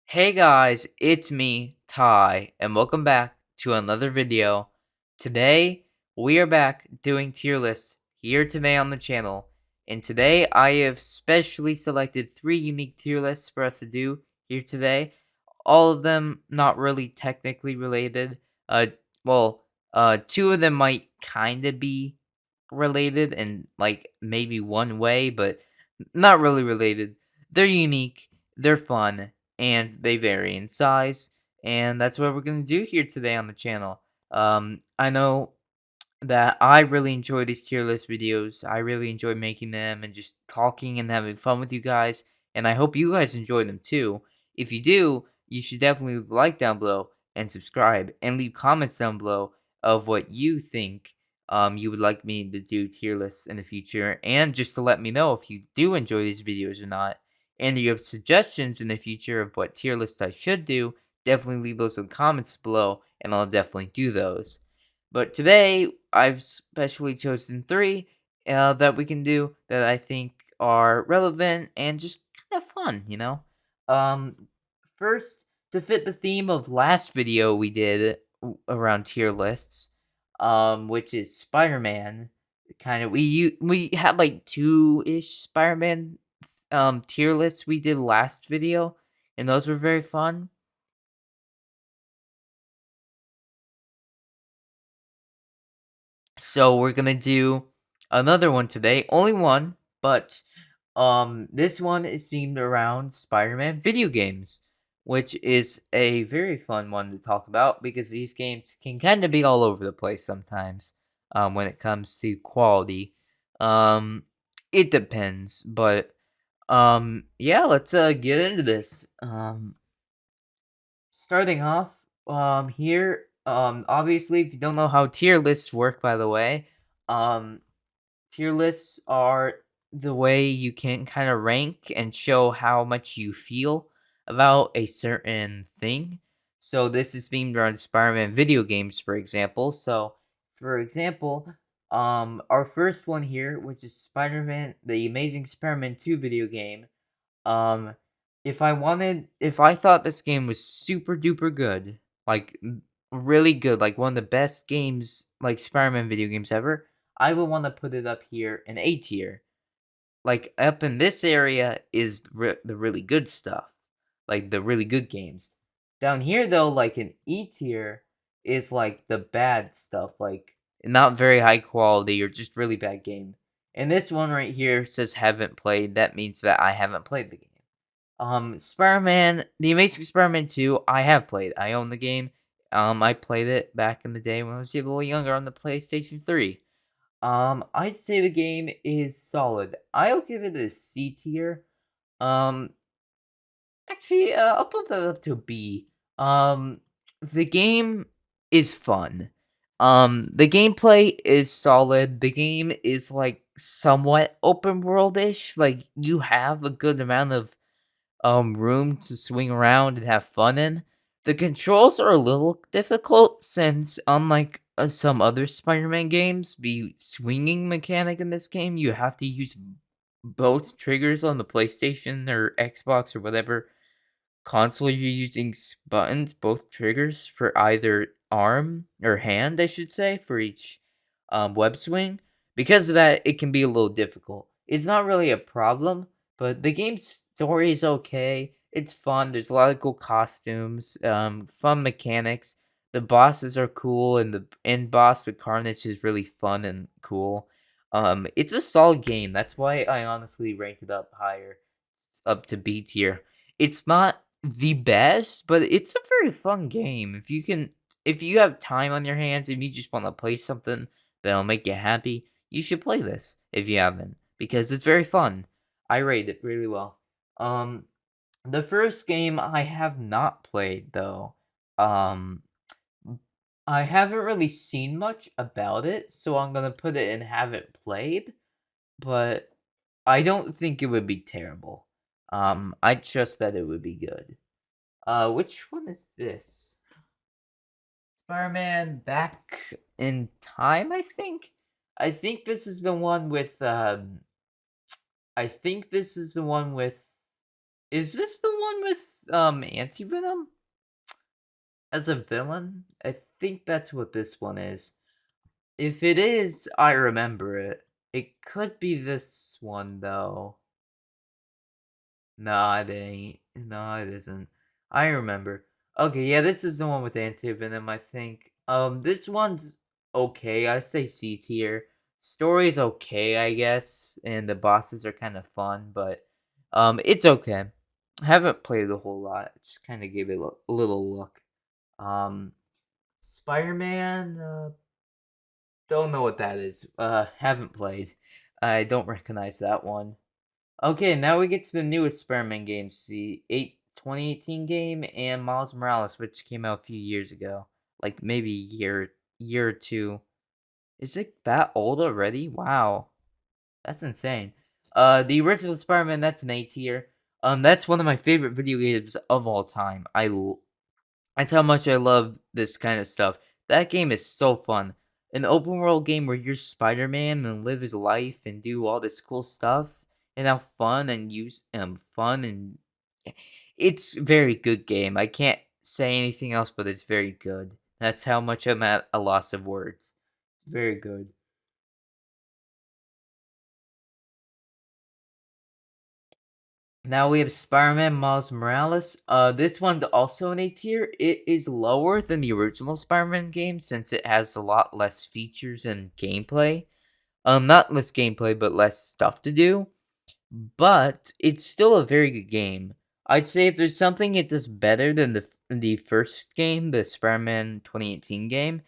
Hey guys, it's me, Ty, and welcome back to another video. Today, we are back doing tier lists here today on the channel, and today I have specially selected 3 unique tier lists for us to do here today. All of them not really technically related. Uh, well, 2 of them might kinda be related in, like, maybe one way, but not really related. They're unique, they're fun, and they vary in size, and that's what we're gonna do here today on the channel. I know that I really enjoy these tier list videos. I really enjoy making them and just talking and having fun with you guys. And I hope you guys enjoy them too. If you do, you should definitely leave a like down below and subscribe and leave comments down below of what you think you would like me to do tier lists in the future. And just to let me know if you do enjoy these videos or not. And if you have suggestions in the future of what tier list I should do, definitely leave those in the comments below and I'll definitely do those. But today, I've specially chosen 3 that we can do that I think are relevant and just kind of fun, you know? Um, First, to fit the theme of last video we did around tier lists, which is Spider-Man. Kind of, we had like 2-ish Spider-Man tier lists we did last video, and those were very fun. So we're gonna do another one today. Only one, but this one is themed around Spider-Man video games, which is a very fun one to talk about because these games can kind of be all over the place sometimes. When it comes to quality, um, it depends, but yeah, let's get into this. Starting off, here, obviously, if you don't know how tier lists work, by the way, um, tier lists are the way you can kind of rank and show how much you feel about a certain thing. So this is themed around Spider-Man video games, for example. So, for example, our first one here, which is Spider-Man: The Amazing Spider-Man 2 video game. Um, if I thought this game was super duper good, like really good, like one of the best games, like Spider-Man video games ever, I would want to put it up here in A tier. Like up in this area is the really good stuff, like the really good games. Down here though, like in E tier, is like the bad stuff, like not very high quality or just really bad game. And this one right here says haven't played. That means that I haven't played the game. Spider-Man, The Amazing Spider-Man 2, I have played. I own the game. I played it back in the day when I was a little younger on the PlayStation 3. I'd say the game is solid. I'll give it a C tier. Um, Actually, I'll put that up to a B. The game is fun. The gameplay is solid. The game is like somewhat open world-ish. Like you have a good amount of room to swing around and have fun in. The controls are a little difficult since unlike some other Spider-Man games, the swinging mechanic in this game, you have to use both triggers on the PlayStation or Xbox or whatever console you're using buttons, both triggers for either arm or hand, I should say, for each web swing. Because of that, it can be a little difficult. It's not really a problem, but the game's story is okay. It's fun. There's a lot of cool costumes, fun mechanics. The bosses are cool, and the end boss with Carnage is really fun and cool. It's a solid game. That's why I honestly ranked it up higher, up to B tier. It's not the best, but it's a very fun game. If you have time on your hands, if you just want to play something that'll make you happy, you should play this if you haven't because it's very fun. I rate it really well. Um the first game I have not played though. Um I haven't really seen much about it, so I'm going to put it in haven't played, but I don't think it would be terrible. I trust that it would be good. Which one is this? Spider-Man Back in Time, I think? I think this is the one with, I think this is the one with. Is this the one with Anti-Venom as a villain? I think that's what this one is. If it is, I remember it. It could be this one though. No, it ain't. No, it isn't. I remember. Okay, yeah, this is the one with Anti-Venom, I think. This one's okay. I say C tier. Story's okay, I guess, and the bosses are kind of fun, but it's okay. Haven't played a whole lot. Just kind of gave it a little look. Um, Spider-Man. Don't know what that is. Haven't played. I don't recognize that one. Okay, now we get to the newest Spider-Man games, the 2018 game and Miles Morales, which came out a few years ago, like maybe year or two. Is it that old already? Wow, that's insane. The original Spider-Man, that's an A tier. That's one of my favorite video games of all time. That's how much I love this kind of stuff. That game is so fun. An open world game where you're Spider-Man and live his life and do all this cool stuff and have fun and use fun and it's very good game. I can't say anything else, but it's very good. That's how much I'm at a loss of words. Very good. Now we have Spider-Man Miles Morales. This one's also an A tier. It is lower than the original Spider-Man game since it has a lot less features and gameplay. Not less gameplay, but less stuff to do. But it's still a very good game. I'd say if there's something it does better than the first game, the Spider-Man 2018 game,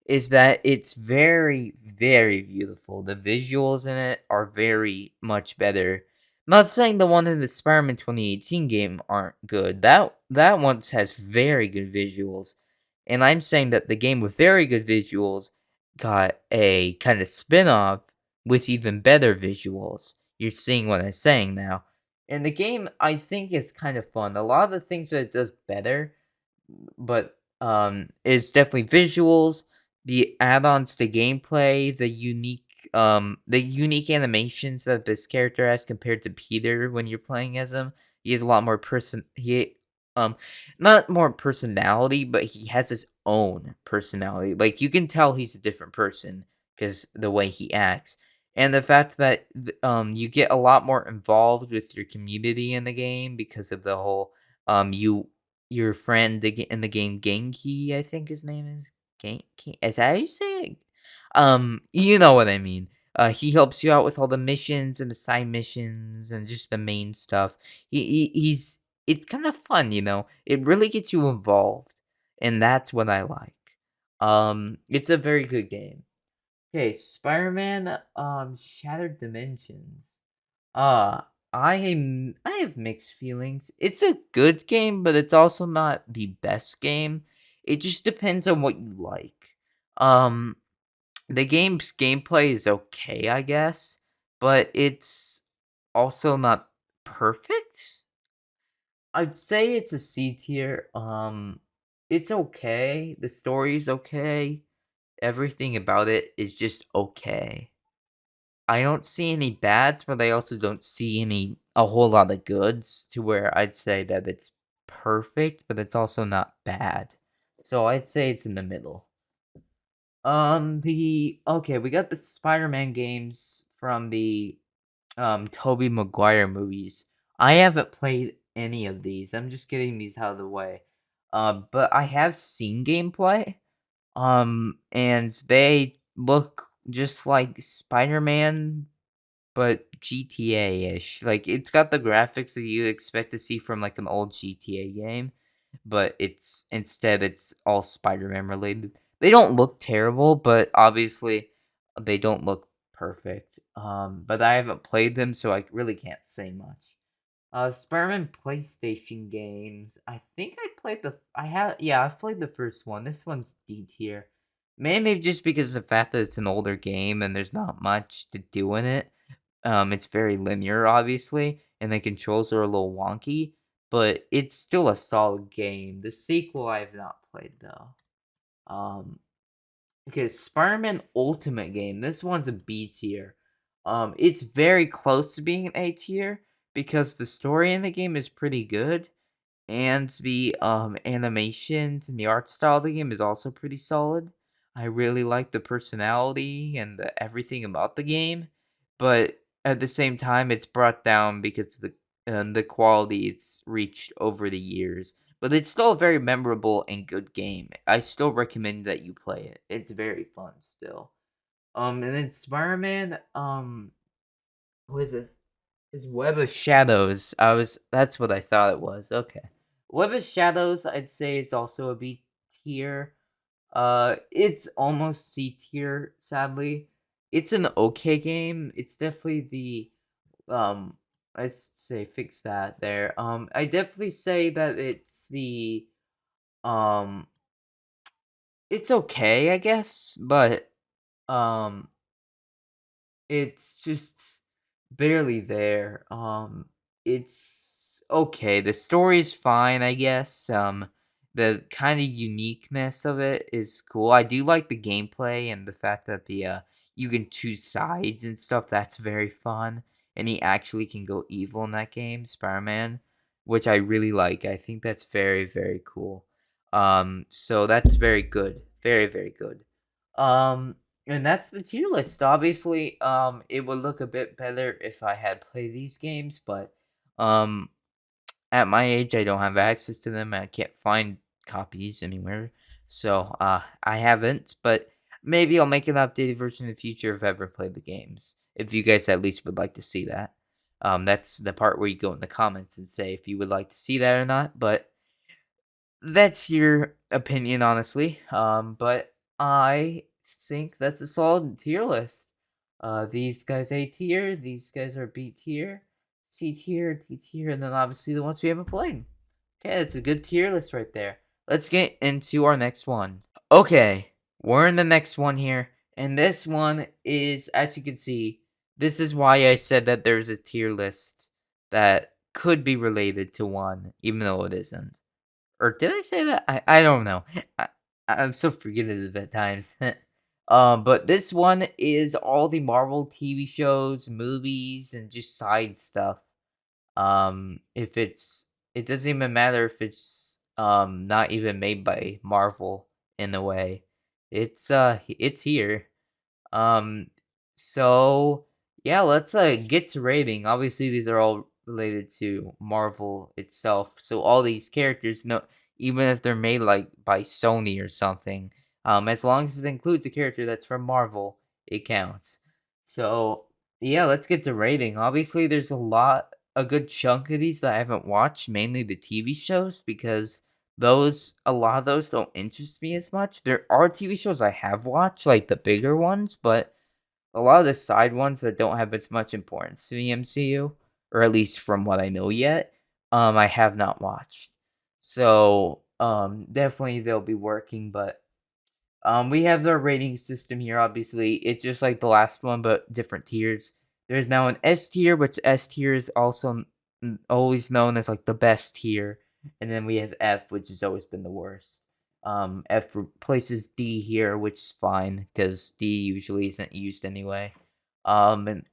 is that it's very, very beautiful. The visuals in it are very much better. Not saying the one in the Spider-Man 2018 game aren't good. That one has very good visuals. And I'm saying that the game with very good visuals got a kind of spin-off with even better visuals. You're seeing what I'm saying now. And the game I think is kind of fun. A lot of the things that it does better but it's definitely visuals, the add-ons to gameplay, the unique animations that this character has compared to Peter when you're playing as him. He has a lot more um not more personality, but he has his own personality. Like you can tell he's a different person because the way he acts. And the fact that you get a lot more involved with your community in the game because of the whole you your friend in the game Genki, I think his name is Genki. Is that how you say it? You know what I mean. He helps you out with all the missions and the side missions and just the main stuff. He's it's kind of fun, you know. It really gets you involved, and that's what I like. It's a very good game. Okay, Spider-Man, Shattered Dimensions. Uh, I have mixed feelings. It's a good game, but it's also not the best game. It just depends on what you like. Um, the game's gameplay is okay, I guess, but it's also not perfect. I'd say it's a C tier. It's okay. The story's okay. Everything about it is just okay. I don't see any bads, but I also don't see a whole lot of goods to where I'd say that it's perfect, but it's also not bad. So I'd say it's in the middle. The okay, we got the Spider-Man games from the Tobey Maguire movies. I haven't played any of these. I'm just getting these out of the way. But I have seen gameplay. And they look just like Spider-Man, but GTA-ish. Like, it's got the graphics that you expect to see from, like, an old GTA game, but it's all Spider-Man related. They don't look terrible, but obviously, they don't look perfect. But I haven't played them, so I really can't say much. Spider-Man PlayStation games. I think I've played the first one. This one's D tier. Maybe just because of the fact that it's an older game and there's not much to do in it. It's very linear, obviously, and the controls are a little wonky, but it's still a solid game. The sequel I have not played though. Um, okay, Spider-Man Ultimate game. This one's a B tier. It's very close to being an A tier because the story in the game is pretty good, and the animations and the art style of the game is also pretty solid. I really like the personality and everything about the game, but at the same time, it's brought down because of the quality it's reached over the years. But it's still a very memorable and good game. I still recommend that you play it. It's very fun still. And then Spider-Man, what is this? Is Web of Shadows. That's what I thought it was. Okay. Web of Shadows, I'd say, is also a B tier. It's almost C tier, sadly. It's an okay game. It's definitely let's say fix that there. I definitely say that um it's okay, I guess, but um it's just barely there. It's okay. The story's fine, I guess. The kind of uniqueness of it is cool. I do like the gameplay and the fact that the you can choose sides and stuff. That's very fun. And he actually can go evil in that game, Spider-Man, which I really like. I think that's very, very cool. So that's very good. Very, very good. Um, and that's the tier list. Obviously, it would look a bit better if I had played these games, but um, at my age, I don't have access to them. I can't find copies anywhere, so I haven't. But maybe I'll make an updated version in the future if I ever played the games. If you guys at least would like to see that, that's the part where you go in the comments and say if you would like to see that or not. But that's your opinion, honestly. But I think that's a solid tier list. These guys A tier, these guys are B tier, C tier, D tier, and then obviously the ones we haven't played. Okay, it's a good tier list right there. Let's get into our next one. Okay, we're in the next one here, and this one is, as you can see, this is why I said that there's a tier list that could be related to one, even though it isn't. Or did I say that? I don't know. I I'm so forgetting at times. But this one is all the Marvel TV shows, movies, and just side stuff. If it doesn't even matter if it's not even made by Marvel in a way. It's here. Um, so yeah, let's get to rating. Obviously, these are all related to Marvel itself. So all these characters, no, even if they're made like by Sony or something, as long as it includes a character that's from Marvel, it counts. So yeah, let's get to rating. Obviously, there's a good chunk of these that I haven't watched, mainly the TV shows, because a lot of those don't interest me as much. There are TV shows I have watched, like the bigger ones, but a lot of the side ones that don't have as much importance to the MCU, or at least from what I know yet, I have not watched. So, definitely they'll be working, but we have the rating system here. Obviously, it's just like the last one, but different tiers. There's now an S tier, which S tier is also always known as like the best tier, and then we have F, which has always been the worst. F replaces D here, which is fine because D usually isn't used anyway. And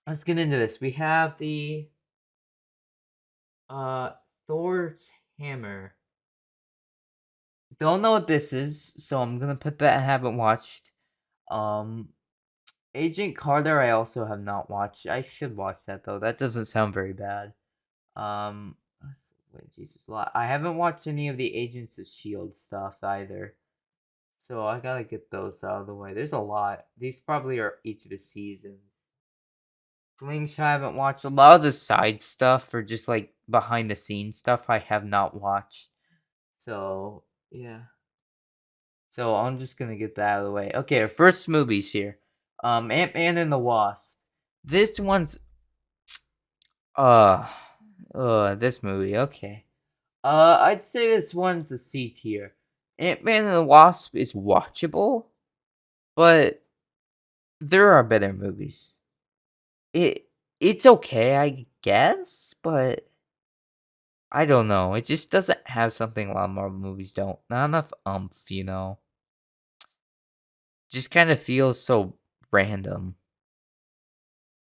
let's get into this. We have the uh Thor's hammer. Don't know what this is, so I'm gonna put that I haven't watched. Um, Agent Carter, I also have not watched. I should watch that though. That doesn't sound very bad. Wait, Jesus, I haven't watched any of the Agents of Shield stuff either, so I gotta get those out of the way. There's a lot. These probably are each of the seasons. Slingshot, I haven't watched. A lot of the side stuff or just like behind the scenes stuff, I have not watched. So yeah. So I'm just gonna get that out of the way. Okay, our first movies here. Ant-Man and the Wasp. This one's uh this movie, okay. I'd say this one's a C tier. Ant-Man and the Wasp is watchable, but there are better movies. It's okay, I guess, but I don't know. It just doesn't have something a lot of Marvel movies don't. Not enough you know. Just kind of feels so random.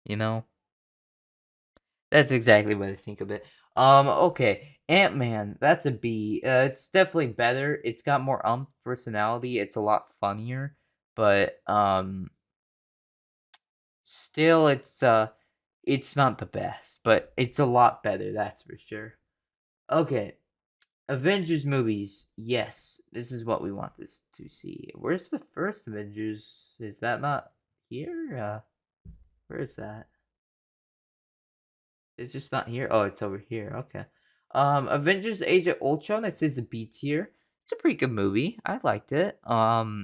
you know? That's exactly what I think of it. Okay, Ant-Man, that's a B. It's definitely better. It's got more personality. It's a lot funnier, but still, it's not the best, but it's a lot better. That's for sure. Okay, Avengers movies. Yes, this is what we want this to see. Where's the first Avengers? Is that not here? Where is that? It's just not here. Oh, it's over here. Okay. Avengers: Age of Ultron. It says a B tier. It's a pretty good movie. I liked it. I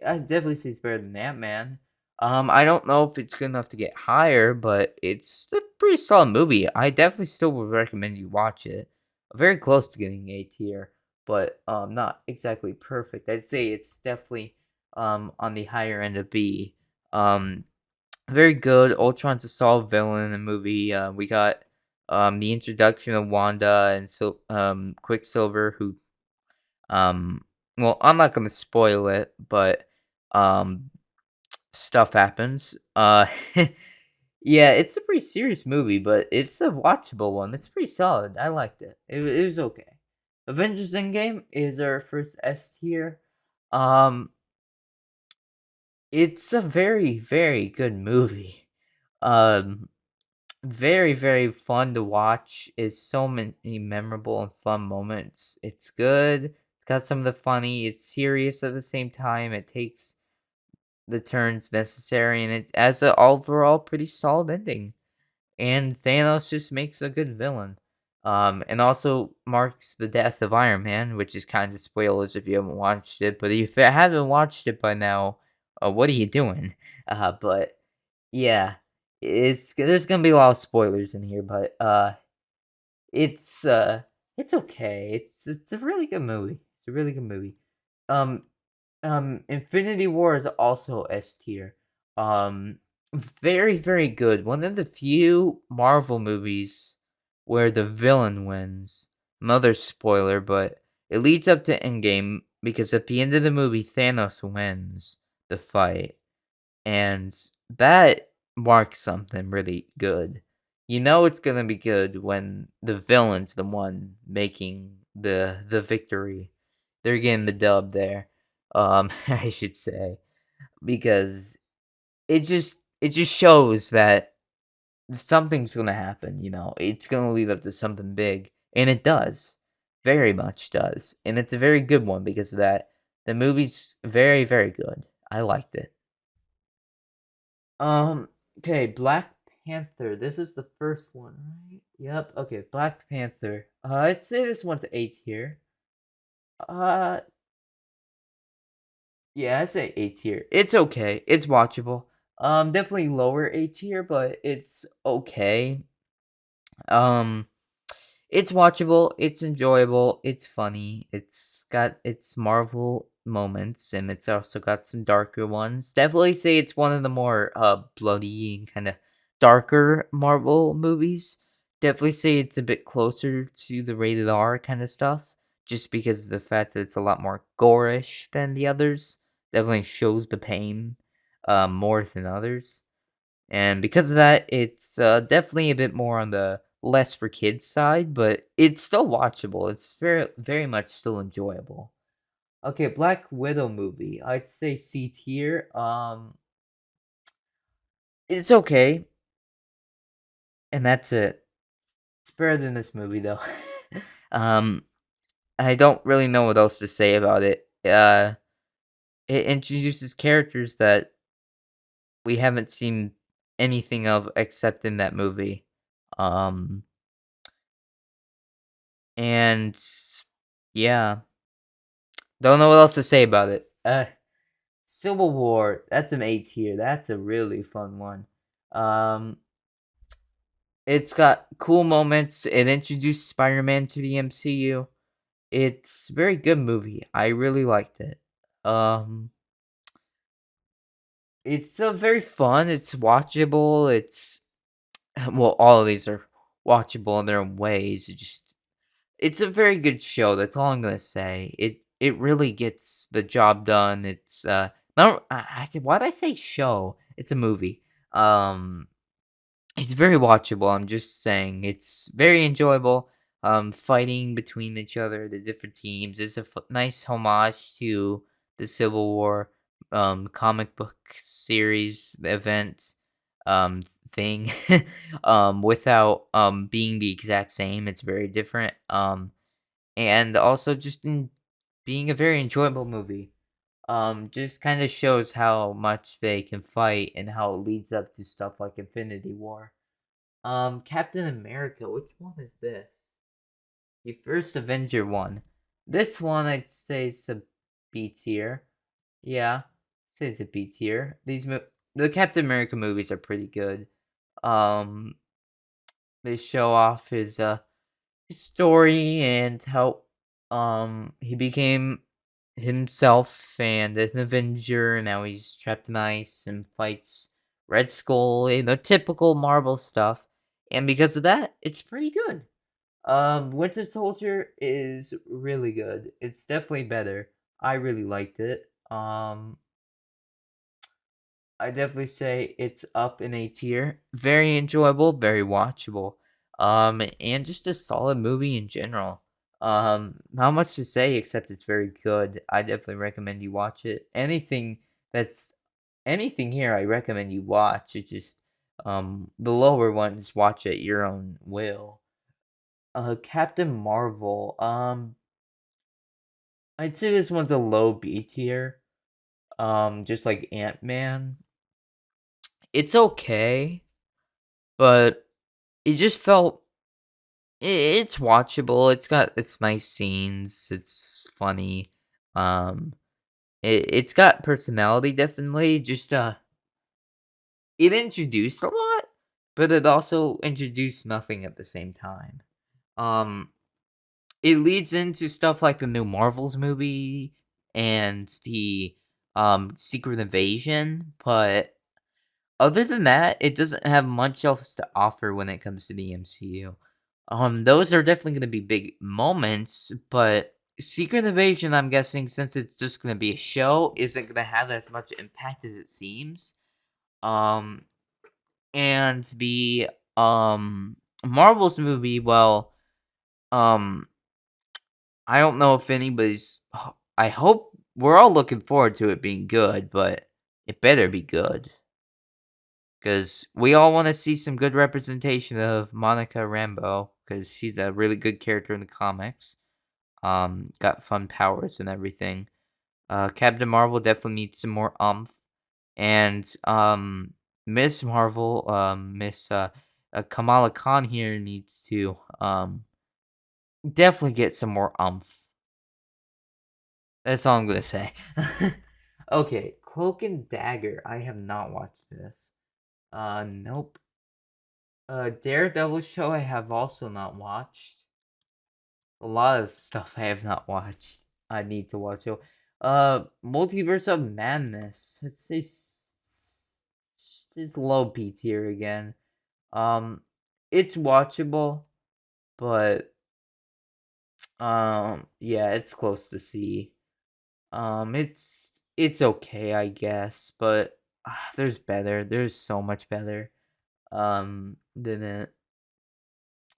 definitely say it's better than Ant Man. I don't know if it's good enough to get higher, but it's a pretty solid movie. I definitely still would recommend you watch it. Very close to getting A tier, but not exactly perfect. I'd say it's definitely on the higher end of B. Um, Very good. Ultron's a solid villain in the movie. We got the introduction of Wanda and Quicksilver, who well, I'm not gonna spoil it, but um stuff happens. Yeah, it's a pretty serious movie, but it's a watchable one. It's pretty solid. I liked it. It was okay. Avengers Endgame is our first S tier. Um, it's a very, very good movie. Um, Very, very fun to watch. It's so many memorable and fun moments. It's good. It's got some of the funny. It's serious at the same time. It takes the turns necessary, and it has an overall pretty solid ending. And Thanos just makes a good villain. And also marks the death of Iron Man, which is kind of spoilers if you haven't watched it. But if you haven't watched it by now, what are you doing? But yeah, there's gonna be a lot of spoilers in here, but it's it's okay. It's a really good movie. It's a really good movie. Um Infinity War is also S tier. Um Very, very good. One of the few Marvel movies where the villain wins. Another spoiler, but it leads up to Endgame because at the end of the movie Thanos wins the fight. And that marks something really good. You know it's gonna be good when the villain's the one making the victory. They're getting the dub there. I should say. Because it just shows that something's gonna happen, you know. It's gonna lead up to something big. And it does. Very much does. And it's a very good one because of that. The movie's very, very good. I liked it. Um, okay, Black Panther. This is the first one, right? Yep. Okay, Black Panther. I'd say this one's A tier. Uh, yeah, I'd say A tier. It's okay. It's watchable. Definitely lower A tier, but it's okay. Um, it's watchable, it's enjoyable, it's funny, it's got its Marvel moments, and it's also got some darker ones. Definitely say it's one of the more bloody and kind of darker Marvel movies. Definitely say it's a bit closer to the rated R kind of stuff, just because of the fact that it's a lot more gorish than the others. Definitely shows the pain more than others. And because of that, it's definitely a bit more on the less for kids side, but it's still watchable. It's very, very much still enjoyable. Okay, Black Widow movie. I'd say C tier. It's okay, and that's it. It's better than this movie though. um, I don't really know what else to say about it. It introduces characters that we haven't seen anything of except in that movie. Um, and yeah, don't know what else to say about it. Civil War, that's an A tier. That's a really fun one. Um, it's got cool moments. It introduced Spider-Man to the MCU. It's a very good movie. I really liked it. Um, it's very fun. It's watchable. It's well, all of these are watchable in their own ways. It's a very good show. That's all I'm gonna say. It really gets the job done. It's not. Why'd I say show? It's a movie. Um, It's very watchable, I'm just saying, it's very enjoyable, fighting between each other, the different teams, it's a nice homage to the Civil War, comic book series event, um, thing, without, being the exact same, it's very different, and also just in being a very enjoyable movie. Just kind of shows how much they can fight and how it leads up to stuff like Infinity War. Captain America, which one is this? The first Avenger one. This one I'd say is a B tier. Yeah, I'd say it's a B tier. The Captain America movies are pretty good. Um, they show off his story and how he became himself and an Avenger. Now he's trapped in ice and fights Red Skull, typical Marvel stuff. And because of that, it's pretty good. Winter Soldier is really good. It's definitely better. I really liked it. I definitely say it's up in A tier. Very enjoyable, very watchable. And just a solid movie in general. Not much to say except it's very good. I definitely recommend you watch it. That's anything here I recommend you watch. It's just the lower ones watch at your own will. Captain Marvel. I'd say this one's a low B tier. Just like Ant-Man. It's okay, but it just felt it's watchable. It's nice scenes. It's funny. Um, it's got personality definitely. Just it introduced a lot, but it also introduced nothing at the same time. Um, it leads into stuff like the new Marvels movie and the Secret Invasion, but other than that, it doesn't have much else to offer when it comes to the MCU. Those are definitely gonna be big moments, but Secret Invasion, I'm guessing, since it's just gonna be a show, isn't gonna have as much impact as it seems. Um, and the Marvel's movie, well, um, I don't know if anybody's. I hope we're all looking forward to it being good, but it better be good. Because we all want to see some good representation of Monica Rambeau, because she's a really good character in the comics. Got fun powers and everything. Captain Marvel definitely needs some more umph, and Miss Marvel, Miss Kamala Khan here needs to definitely get some more umph. That's all I'm gonna say. Okay, Cloak and Dagger. I have not watched this. Nope. Daredevil show I have also not watched. A lot of stuff I have not watched. I need to watch it. Multiverse of Madness. Let's say it's low B tier again. Um, it's watchable, but yeah, it's close to C. It's okay, I guess, but there's better. There's so much better. Than it.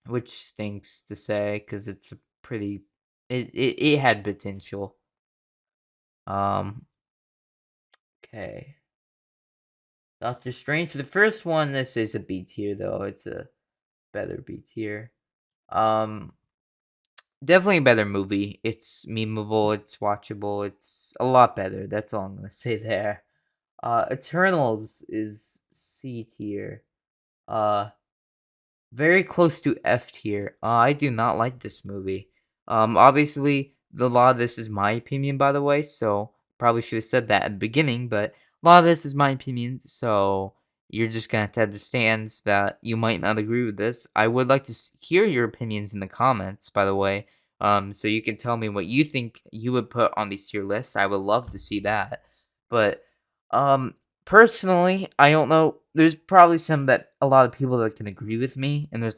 Which stinks to say because it's a pretty it had potential. Um, okay. Doctor Strange. The first one, this is a B tier though. It's a better B tier. Um, definitely a better movie. It's memeable. It's watchable. It's a lot better. That's all I'm gonna say there. Eternals is C tier. Uh, Very close to F tier. I do not like this movie. Obviously, a lot of this is my opinion, by the way, so probably should have said that at the beginning, but a lot of this is my opinion, so you're just gonna have to understand that you might not agree with this. I would like to hear your opinions in the comments, by the way, so you can tell me what you think you would put on these tier lists. I would love to see that. But um, personally, I don't know. There's probably some that a lot of people that can agree with me, and there's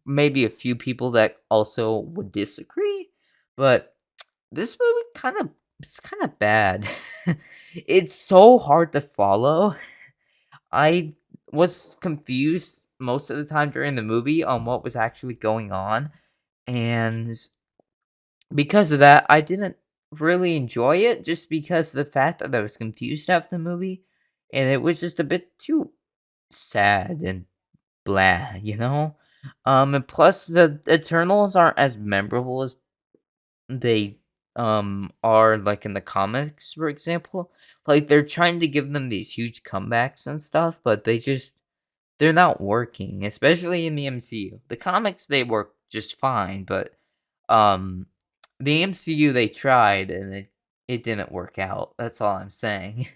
maybe a few people that also would disagree. But this movie it's kind of bad. It's so hard to follow. I was confused most of the time during the movie on what was actually going on, and because of that, I didn't really enjoy it just because of the fact that I was confused after the movie, and it was just a bit too sad and blah, you know? And plus the Eternals aren't as memorable as they, are, like, in the comics, for example. Like, they're trying to give them these huge comebacks and stuff, but they're not working, especially in the MCU. The comics, they work just fine, but, um, the MCU, they tried, and it didn't work out. That's all I'm saying.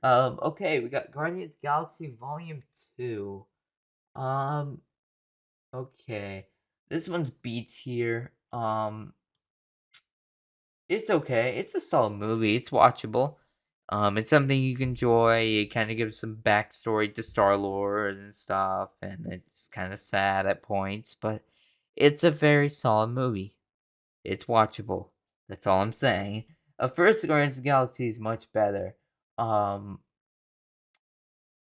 Okay, we got Guardians Galaxy Volume 2. Um, okay. This one's B tier. It's okay. It's a solid movie. It's watchable. It's something you can enjoy. It kind of gives some backstory to Star Lord and stuff, and it's kind of sad at points, but it's a very solid movie. It's watchable. That's all I'm saying. First Guardians of the Galaxy is much better. Um,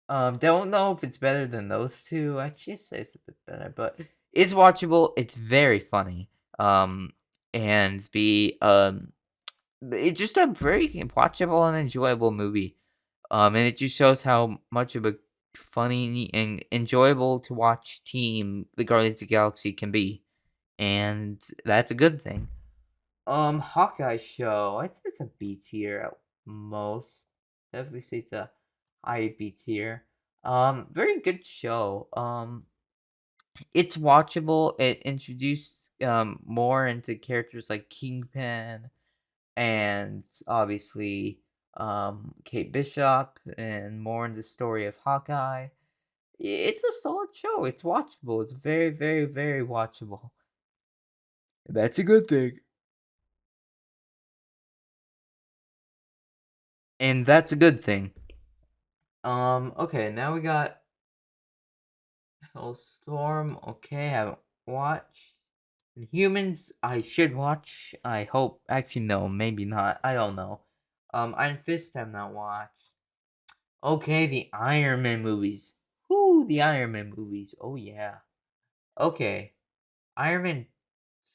don't know if it's better than those two. Actually, I'd say it's a bit better, but it's watchable. It's very funny. And it's just a very watchable and enjoyable movie. And it just shows how much of a funny and enjoyable to watch team the Guardians of the Galaxy can be, and that's a good thing. Hawkeye show. I'd say it's a B tier at most. Definitely say it's a high B tier. Very good show. It's watchable. It introduced more into characters like Kingpin and obviously Kate Bishop and more in the story of Hawkeye. It's a solid show. It's watchable. It's very, very, very watchable. That's a good thing. And that's a good thing. Okay, now we got Hellstorm. Okay, I haven't watched. Humans, I should watch. I hope. Actually, no, maybe not. I don't know. Iron Fist, I've not watched. Okay, the Iron Man movies. Whoo, the Iron Man movies. Oh, yeah. Okay, Iron Man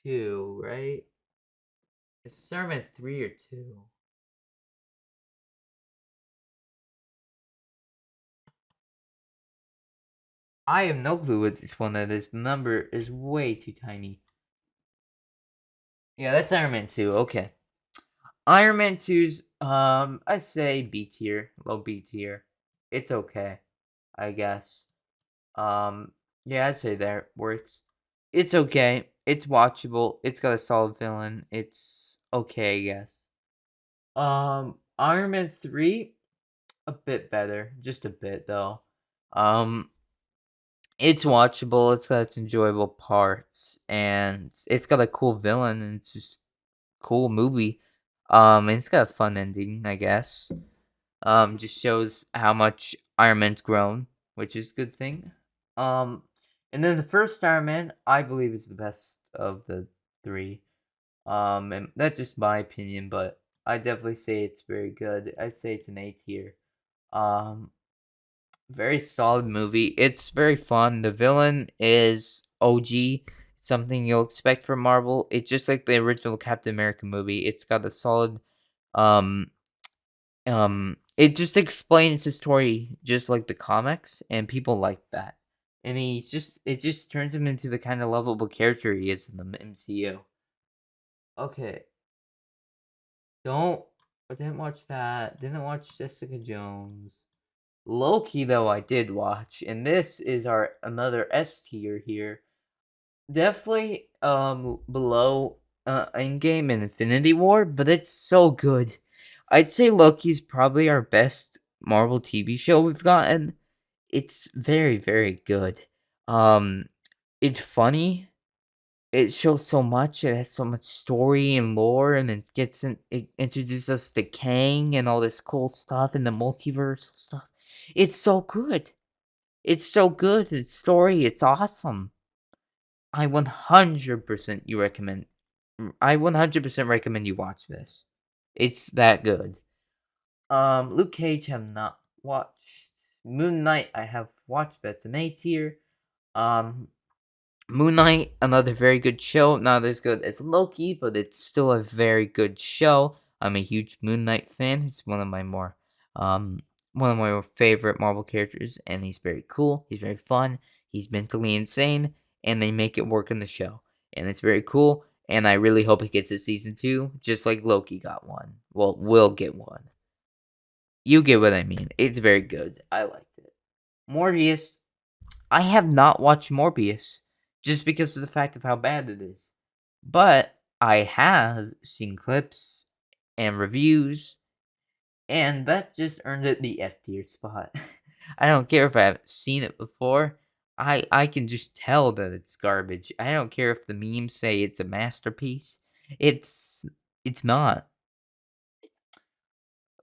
2, right? Is Iron Man 3 or 2? I have no clue which one that is. The number is way too tiny. Yeah, that's Iron Man 2. Okay. Iron Man 2's I'd say B tier, low B tier. It's okay, I guess. Um yeah, I'd say that works. It's okay. It's watchable. It's got a solid villain. It's okay, I guess. Iron Man 3 a bit better, just a bit though. Um it's watchable. It's got its enjoyable parts and it's got a cool villain and it's just cool movie. And it's got a fun ending, I guess. Just shows how much Iron Man's grown, which is a good thing. Um, and then the first Iron Man, I believe, is the best of the three. And that's just my opinion, but I definitely say it's very good. I'd say it's an A tier. Um, very solid movie. It's very fun. The villain is OG, something you'll expect from Marvel. It's just like the original Captain America movie. It's got a solid um it just explains the story just like the comics, and people like that. And it just turns him into the kind of lovable character he is in the MCU. Okay, don't I didn't watch that. Didn't watch Jessica Jones. Loki though I did watch, and this is our another S tier here. Definitely below Endgame and Infinity War, but it's so good. I'd say Loki's probably our best Marvel TV show we've gotten. It's very, very good. Um, it's funny. It shows so much. It has so much story and lore, and it introduces us to Kang and all this cool stuff and the multiverse stuff. It's so good. It's so good. It's story. It's awesome. I 100% you recommend. I 100% recommend you watch this. It's that good. Luke Cage have not watched. Moon Knight I have watched, but it's an A tier. Um, Moon Knight, another very good show. Not as good as Loki, but it's still a very good show. I'm a huge Moon Knight fan. He's um one of my more favorite Marvel characters, and he's very cool. He's very fun. He's mentally insane, and they make it work in the show, and it's very cool. And I really hope he gets a season 2, just like Loki got one. Well, will get one. You get what I mean. It's very good. I liked it. Morbius, I have not watched Morbius just because of the fact of how bad it is. But I have seen clips and reviews, and that just earned it the F tier spot. I don't care if I haven't seen it before. I can just tell that it's garbage. I don't care if the memes say it's a masterpiece. It's it's not.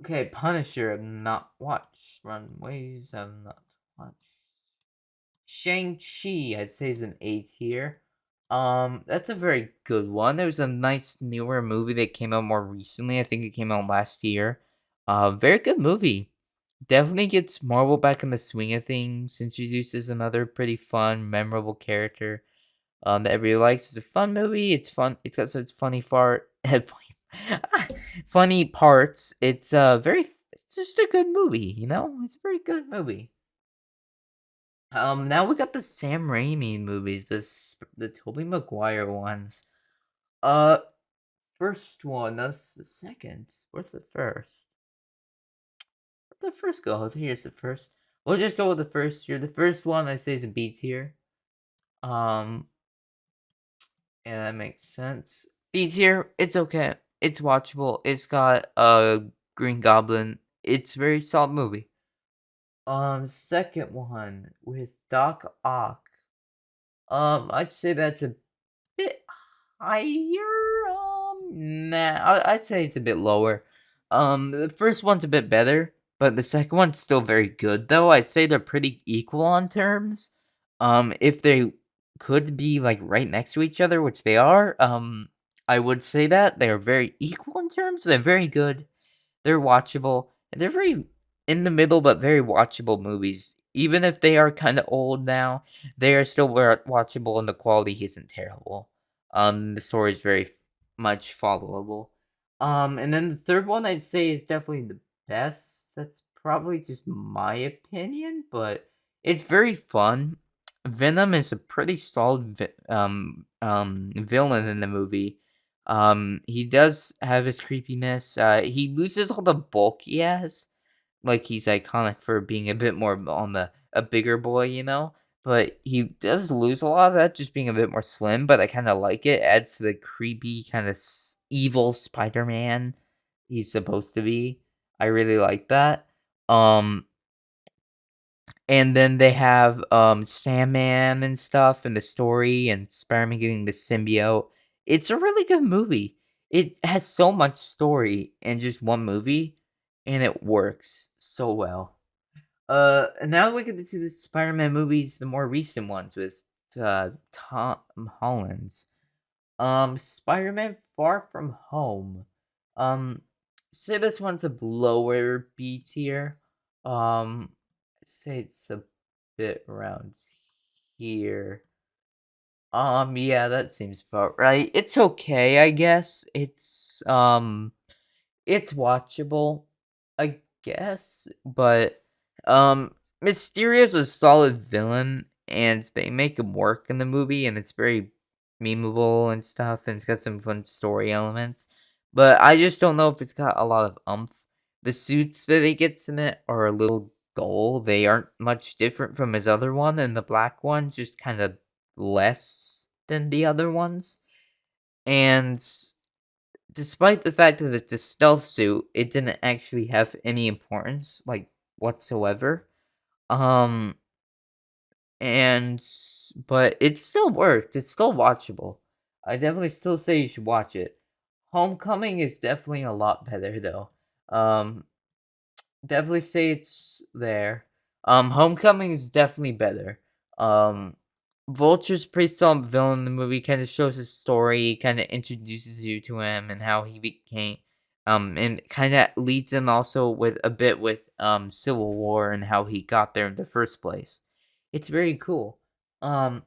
Okay, Punisher, I've not watched. Runaways, I've not watched. Shang-Chi, I'd say is an A tier. That's a very good one. There was a nice newer movie that came out more recently. I think it came out last year. Very good movie. Definitely gets Marvel back in the swing of things. Introduces another pretty fun, memorable character. That everybody likes. It's a fun movie. It's fun. It's got such funny funny parts. It's very. It's just a good movie. You know, it's a very good movie. Now we got the Sam Raimi movies, the Tobey Maguire ones. Uh, First one. That's the second. Where's the first? Where'd the first go? Here's the first. We'll just go with the first here. The first one I say is a B tier. Um, yeah, that makes sense. B tier. It's okay. It's watchable. It's got Green Goblin. It's a very solid movie. Second one with Doc Ock. I'd say that's a bit higher. I'd say it's a bit lower. The first one's a bit better, but the second one's still very good. Though I'd say they're pretty equal on terms. If they could be like right next to each other, which they are, I would say that they are very equal in terms. They're very good. They're watchable, and they're very in the middle, but very watchable movies. Even if they are kind of old now, they are still watchable, and the quality isn't terrible. The story is very much followable. And then the third one I'd say is definitely the best. That's probably just my opinion, but it's very fun. Venom is a pretty solid villain in the movie. He does have his creepiness. He loses all the bulk he has. Like he's iconic for being a bit more on a bigger boy, you know? But he does lose a lot of that just being a bit more slim, but I kind of like it. Adds to the creepy kind of evil Spider-Man he's supposed to be. I really like that. Um and then they have, Sandman and stuff and the story and Spider-Man getting the symbiote. It's a really good movie. It has so much story in just one movie, and it works so well. And now we get to see the Spider-Man movies, the more recent ones with, Tom Holland's. Spider-Man Far From Home. Um, say this one's a lower B tier. Say it's a bit around here. Yeah, that seems about right. It's okay, I guess. It's watchable, I guess, but Mysterio's a solid villain, and they make him work in the movie, and it's very memeable and stuff, and it's got some fun story elements. But I just don't know if it's got a lot of umph. The suits that he gets in it are a little dull. They aren't much different from his other one, and the black one just kind of less than the other ones. And despite the fact that it's a stealth suit, it didn't actually have any importance, like, whatsoever. Um, but it still worked. It's still watchable. I definitely still say you should watch it. Homecoming is definitely a lot better though. Um, Definitely say it's there. Homecoming is definitely better. Um, Vulture's pretty solid villain in the movie. Kind of shows his story. Kind of introduces you to him and how he became. And kind of leads him also with a bit with Civil War and how he got there in the first place. It's very cool. Um,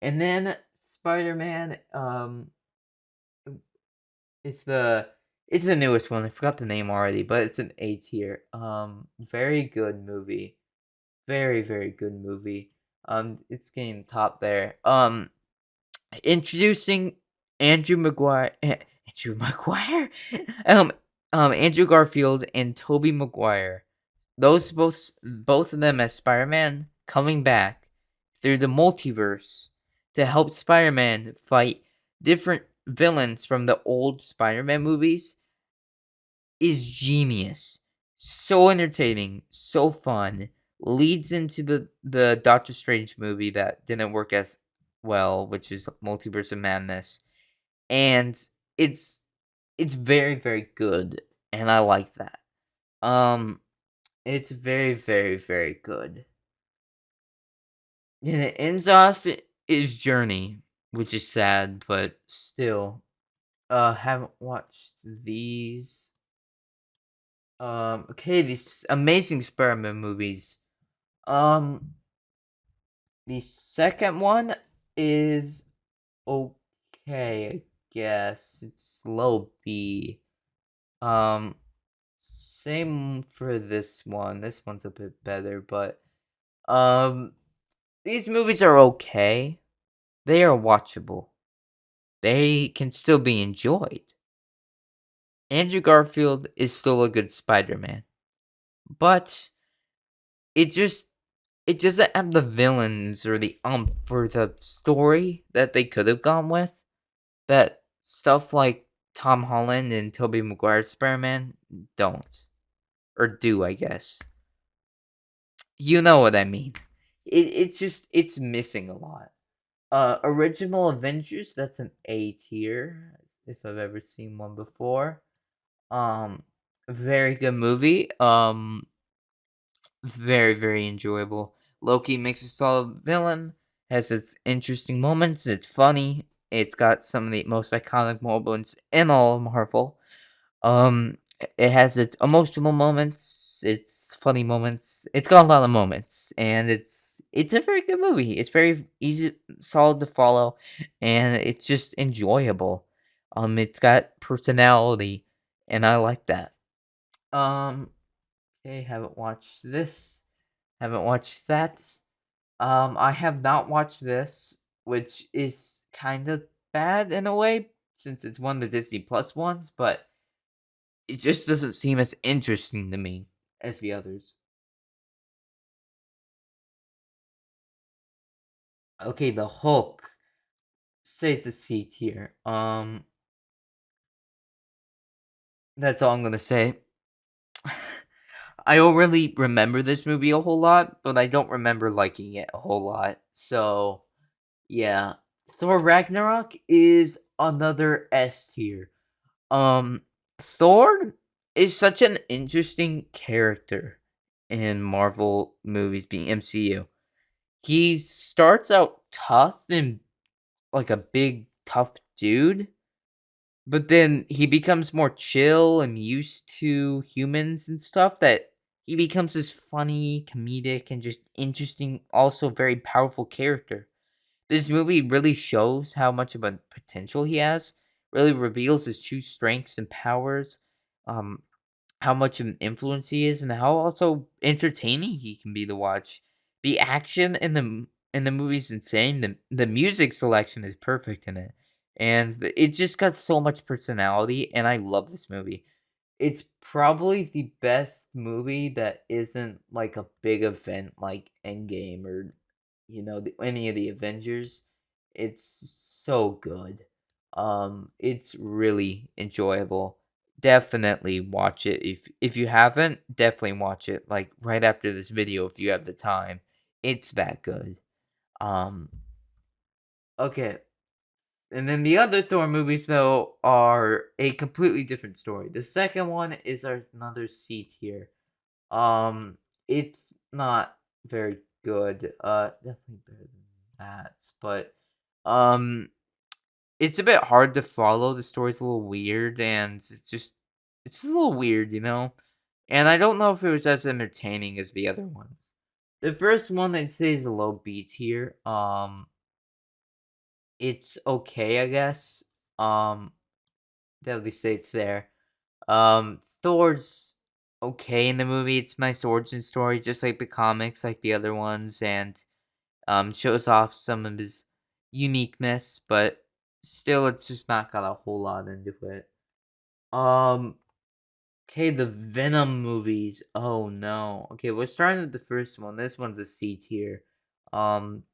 and then Spider-Man, it's the it's the newest one. I forgot the name already, but it's an A tier. Very good movie. Very, very good movie. It's getting top there. Introducing Andrew Maguire, Andrew Maguire, um, Andrew Garfield and Toby Maguire. Those both of them as Spider-Man coming back through the multiverse to help Spider-Man fight different villains from the old Spider-Man movies is genius. So entertaining, so fun. Leads into the Doctor Strange movie that didn't work as well, which is Multiverse of Madness. And it's it's very, very good, and I like that. Um, it's very, very, very good. And it ends off his journey, which is sad, but still. Haven't watched these. Okay, these Amazing Spider-Man movies. Um, the second one is okay, I guess. It's low B. Um, same for this one. This one's a bit better, but um, these movies are okay. They are watchable. They can still be enjoyed. Andrew Garfield is still a good Spider-Man, but it just it doesn't have the villains or the for the story that they could have gone with. That stuff like Tom Holland and Tobey Maguire's Spider-Man don't. Or do, I guess. You know what I mean. It's just it's missing a lot. Original Avengers, that's an A tier, if I've ever seen one before. Um Very good movie. Very, very enjoyable. Loki makes a solid villain, has its interesting moments, it's funny, it's got some of the most iconic moments in all of Marvel. It has its emotional moments, its funny moments, it's got a lot of moments, and it's a very good movie. It's very easy, solid to follow, and it's just enjoyable. It's got personality, and I like that. Um, okay, haven't watched this. Haven't watched that. I have not watched this, which is kind of bad in a way, since it's one of the Disney Plus ones, but it just doesn't seem as interesting to me as the others. Okay, the Hulk. Say it's a C tier. That's all I'm gonna say. I don't really remember this movie a whole lot, but I don't remember liking it a whole lot. So yeah. Thor Ragnarok is another S tier. Um Thor is such an interesting character in Marvel movies being MCU. He starts out tough and like a big tough dude, but then he becomes more chill and used to humans and stuff that he becomes this funny, comedic, and just interesting, also very powerful character. This movie really shows how much of a potential he has, really reveals his true strengths and powers, um, how much of an influence he is, and how also entertaining he can be to watch. The action in the movie is insane. The music selection is perfect in it, and it just got so much personality. And I love this movie. It's probably the best movie that isn't like a big event like Endgame or any of the Avengers. It's so good. It's really enjoyable. Definitely watch it. If you haven't, definitely watch it like right after this video if you have the time. It's that good. Um okay. And then the other Thor movies though are a completely different story. The second one is another C tier. It's not very good. Definitely better than that, but um it's a bit hard to follow. The story's a little weird, and it's a little weird, you know? And I don't know if it was as entertaining as the other ones. The first one I'd say is a low B tier. It's okay, I guess. Definitely say it's there. Thor's okay in the movie. It's my origin story, just like the comics, like the other ones, and shows off some of his uniqueness, but still, it's just not got a whole lot into it. Um, okay, the Venom movies. Oh no. Okay, we're starting with the first one. This one's a C tier. Um,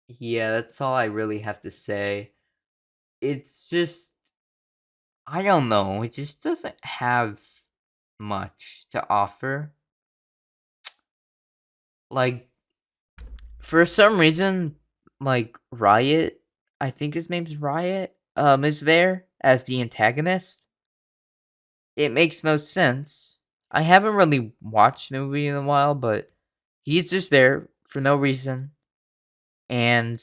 yeah, that's all I really have to say. It's just I don't know. It just doesn't have much to offer. Like for some reason, like Riot, I think his name's Riot, is there as the antagonist. It makes no sense. I haven't really watched the movie in a while, but he's just there for no reason, and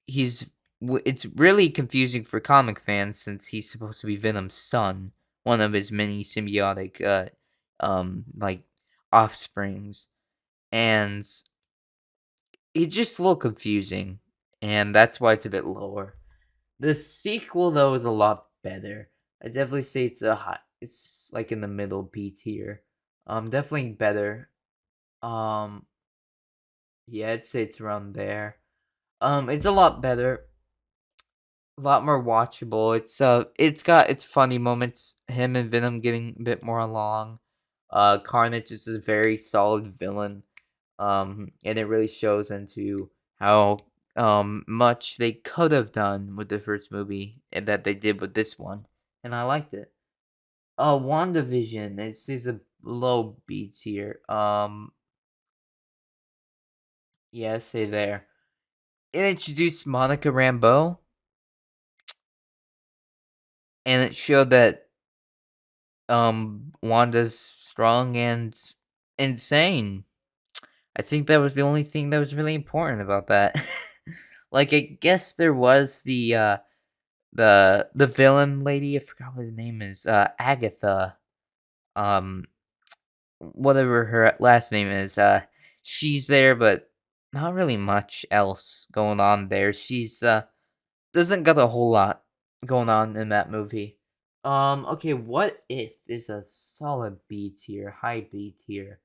he's it's really confusing for comic fans since he's supposed to be Venom's son, one of his many symbiotic like offsprings, and it's just a little confusing, and that's why it's a bit lower. The sequel though is a lot better. I definitely say it's a hot. It's like in the middle B tier. Definitely better. Um, yeah, I'd say it's around there. It's a lot better, a lot more watchable. It's got its funny moments. Him and Venom getting a bit more along. Carnage is a very solid villain. And it really shows into how much they could have done with the first movie and that they did with this one, and I liked it. WandaVision, this is a low B tier. Yeah, say there. It introduced Monica Rambeau, and it showed that Wanda's strong and insane. I think that was the only thing that was really important about that. Like I guess there was the villain lady, I forgot what her name is, Agatha, um, whatever her last name is, she's there, but not really much else going on there. She's, doesn't got a whole lot going on in that movie. Okay, What If is a solid B tier, high B tier.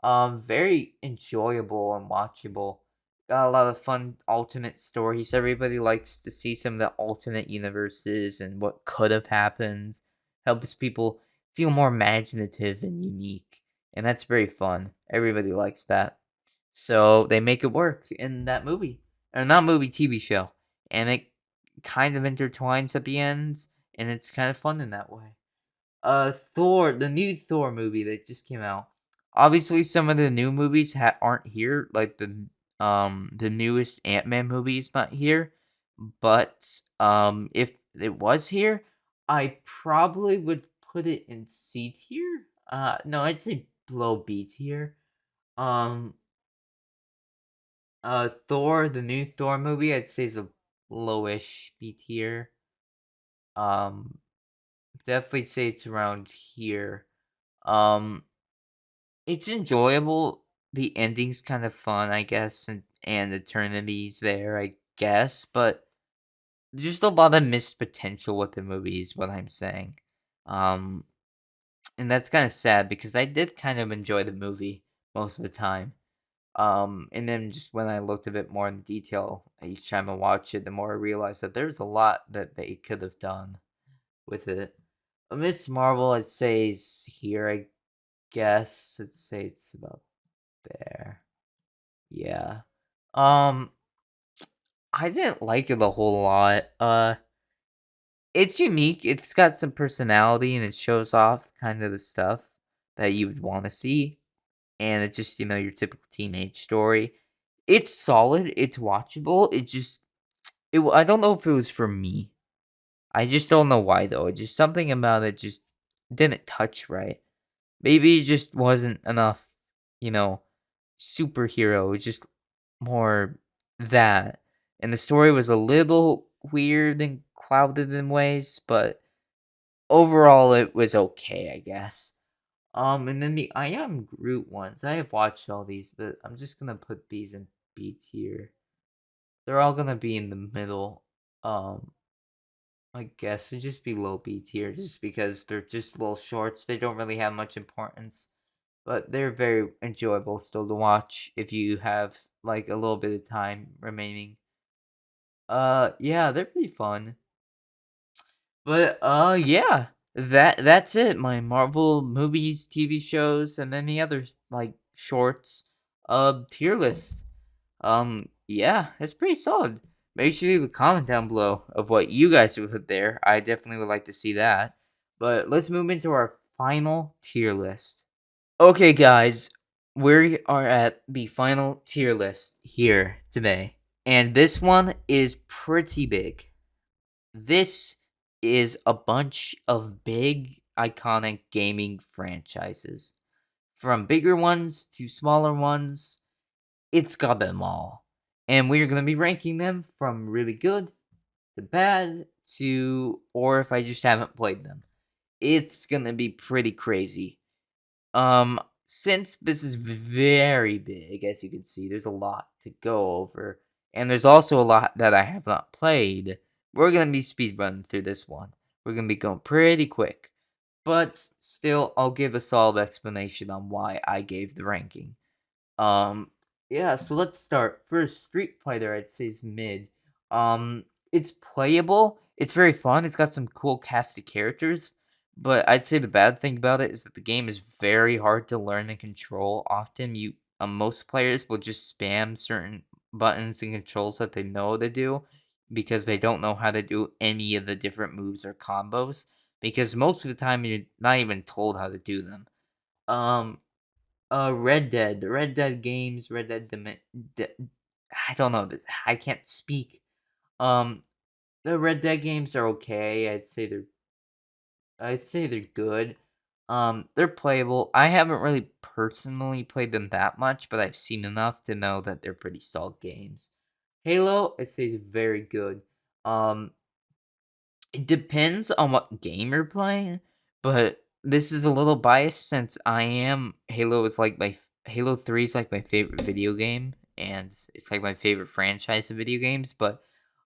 Very enjoyable and watchable. Got a lot of fun alternate stories. Everybody likes to see some of the alternate universes and what could have happened. Helps people feel more imaginative and unique. And that's very fun. Everybody likes that. So they make it work in that movie. Or not movie, TV show. And it kind of intertwines at the ends. And it's kind of fun in that way. Thor, the new Thor movie that just came out. Obviously, some of the new movies aren't here, like the newest Ant Man movie is not here. But if it was here, I probably would put it in C tier. No, I'd say below B tier. Um, Thor, the new Thor movie, I'd say is a lowish B tier. Um, definitely say it's around here. Um, It's enjoyable. The ending's kind of fun, I guess, and Eternity's there, I guess, but just a lot of missed potential with the movie is what I'm saying. Um, and that's kind of sad because I did kind of enjoy the movie most of the time. And then just when I looked a bit more in detail each time I watch it, the more I realized that there's a lot that they could have done with it. Miss Marvel, I'd say is here, I guess. I'd say it's about there. Yeah. Um, I didn't like it a whole lot. It's unique. It's got some personality and it shows off kind of the stuff that you would want to see. And it's just, your typical teenage story. It's solid. It's watchable. I don't know if it was for me. I just don't know why though. It's just something about it just didn't touch right. Maybe it just wasn't enough, you know, superhero. It's just more that. And the story was a little weird and clouded in ways, but overall it was okay, I guess. And then the I Am Groot ones. I have watched all these, but I'm just gonna put these in B tier. They're all gonna be in the middle. Um, I guess it'd just be low B tier, just because they're just little shorts. They don't really have much importance, but they're very enjoyable still to watch if you have like a little bit of time remaining. Yeah, they're pretty fun. But yeah, that's it. My Marvel movies, TV shows, and any other like shorts tier list. Yeah, it's pretty solid. Make sure you leave a comment down below of what you guys would put there. I definitely would like to see that. But let's move into our final tier list. Okay, guys, we are at the final tier list here today. And this one is pretty big. This is a bunch of big, iconic gaming franchises. From bigger ones to smaller ones, it's got them all. And we're going to be ranking them from really good to bad to, or if I just haven't played them. It's going to be pretty crazy. Since this is very big, as you can see, there's a lot to go over, and there's also a lot that I have not played. We're gonna be speedrunning through this one. We're gonna be going pretty quick, but still, I'll give a solid explanation on why I gave the ranking. Um, yeah, so let's start. First, Street Fighter, I'd say is mid. It's playable. It's very fun. It's got some cool cast of characters, but I'd say the bad thing about it is that the game is very hard to learn and control. Often, most players will just spam certain buttons and controls that they know to do because they don't know how to do any of the different moves or combos. Because most of the time, you're not even told how to do them. Um, Red Dead, the Red Dead games, Red Dead I don't know, I can't speak. Um, the Red Dead games are okay. I'd say they're good. They're playable. I haven't really personally played them that much, but I've seen enough to know that they're pretty solid games. Halo, I'd say is very good. Um, it depends on what game you're playing, but this is a little biased since Halo 3 is like my favorite video game, and it's like my favorite franchise of video games, but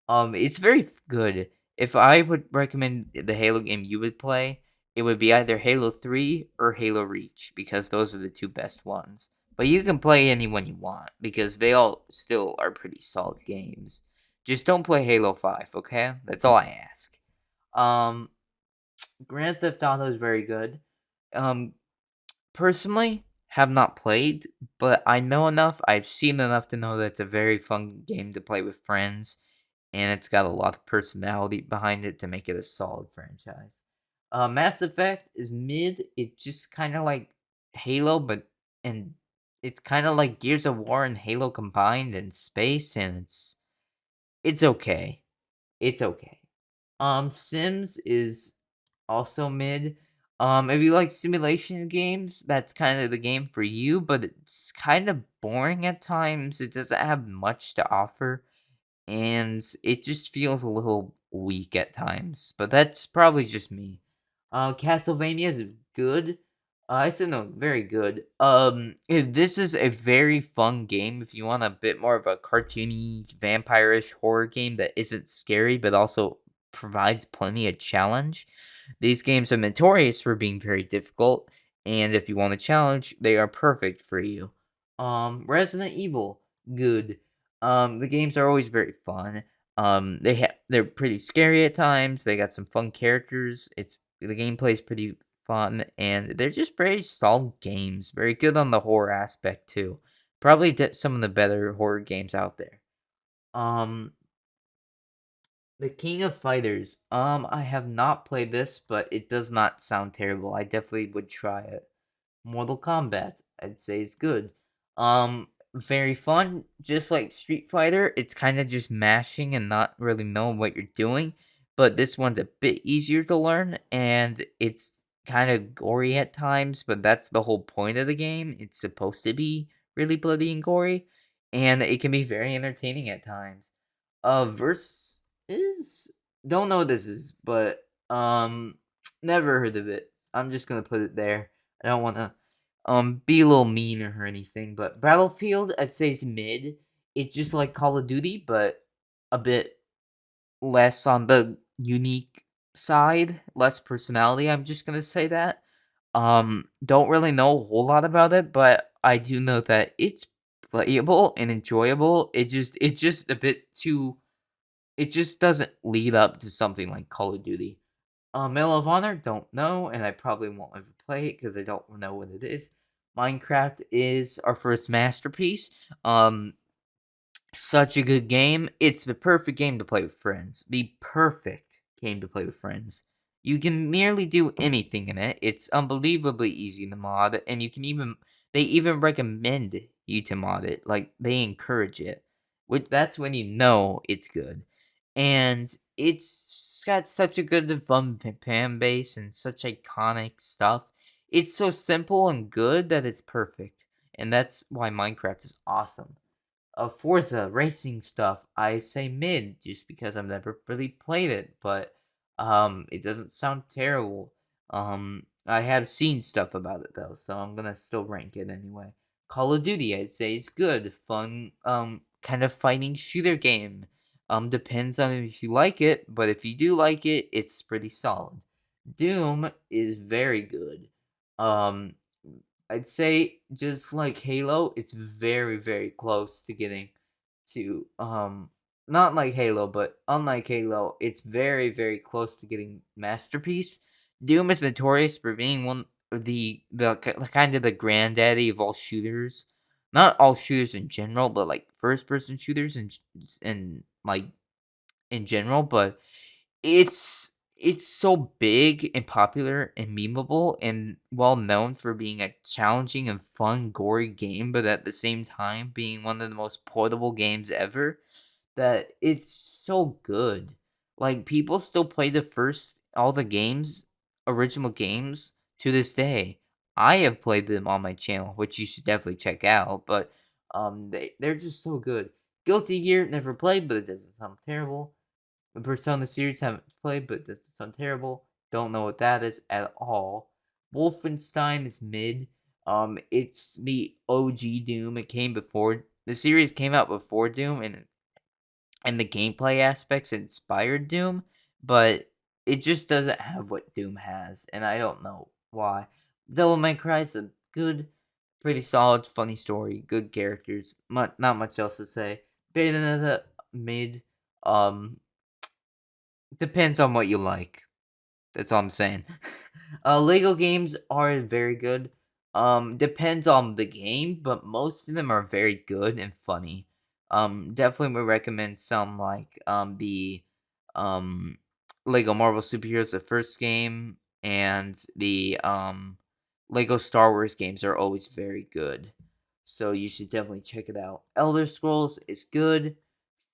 it's very good. If I would recommend the Halo game you would play, it would be either Halo 3 or Halo Reach because those are the two best ones. But you can play any one you want because they all still are pretty solid games. Just don't play Halo 5, okay? That's all I ask. Um, Grand Theft Auto is very good. Um, Personally, have not played, but I know enough. I've seen enough to know that it's a very fun game to play with friends, and it's got a lot of personality behind it to make it a solid franchise. Mass Effect is mid. It's just kind of like Halo, and it's kind of like Gears of War and Halo combined in space, and it's okay. It's okay. Sims is also mid. If you like simulation games, that's kind of the game for you, but it's kind of boring at times. It doesn't have much to offer, and it just feels a little weak at times. But that's probably just me. Castlevania is good. I said no, very good. If this is a very fun game, if you want a bit more of a cartoony, vampire-ish horror game that isn't scary but also provides plenty of challenge, these games are notorious for being very difficult. And if you want a challenge, they are perfect for you. Resident Evil, good. The games are always very fun. They're pretty scary at times. They got some fun characters. The gameplay is pretty fun, and they're just very solid games. Very good on the horror aspect too. Probably some of the better horror games out there. Um, the King of Fighters. I have not played this, but it does not sound terrible. I definitely would try it. Mortal Kombat, I'd say is good. Very fun, just like Street Fighter. It's kind of just mashing and not really knowing what you're doing. But this one's a bit easier to learn, and it's kind of gory at times. But that's the whole point of the game. It's supposed to be really bloody and gory, and it can be very entertaining at times. Verse is don't know what this is, but never heard of it. I'm just gonna put it there. I don't want to be a little mean or anything, but Battlefield I'd say is mid. It's just like Call of Duty, but a bit less on the unique side, less personality. I'm just gonna say that. Don't really know a whole lot about it, but I do know that it's playable and enjoyable. It's just a bit too. It just doesn't lead up to something like Call of Duty. Medal of Honor, don't know, and I probably won't ever play it because I don't know what it is. Minecraft is our first masterpiece. Um, Such a good game. It's the perfect game to play with friends. The perfect game to play with friends. You can nearly do anything in it. It's unbelievably easy to mod, and you can even they even recommend you to mod it. Like they encourage it. Which that's when you know it's good. And it's got such a good fun fan base and such iconic stuff. It's so simple and good that it's perfect. And that's why Minecraft is awesome. Forza racing stuff, I say mid just because I've never really played it, but it doesn't sound terrible. I have seen stuff about it though, so I'm gonna still rank it anyway. Call of Duty, I'd say is good, fun, kind of fighting shooter game. Depends on if you like it, but if you do like it, it's pretty solid. Doom is very good. Um, I'd say just like Halo, it's very, very close to getting to not like Halo, but unlike Halo, it's very, very close to getting masterpiece. Doom is notorious for being one of kind of the granddaddy of all shooters. Not all shooters in general, but like first person shooters and like in general, but it's so big and popular and memeable and well known for being a challenging and fun, gory game, but at the same time being one of the most portable games ever, that it's so good. Like people still play all the games, original games to this day. I have played them on my channel, which you should definitely check out, but they're just so good. Guilty Gear never played, but it doesn't sound terrible. The Persona series haven't played, but it doesn't sound terrible. Don't know what that is at all. Wolfenstein is mid. It's the OG Doom. It came before the series came out before Doom, and the gameplay aspects inspired Doom, but it just doesn't have what Doom has, and I don't know why. Devil May Cry is a good, pretty solid, funny story, good characters. Not much else to say. Bayonetta mid. Um, Depends on what you like. That's all I'm saying. Lego games are very good. Depends on the game, but most of them are very good and funny. Definitely would recommend some like the um Lego Marvel Superheroes, the first game, and the Lego Star Wars games are always very good. So you should definitely check it out. Elder Scrolls is good,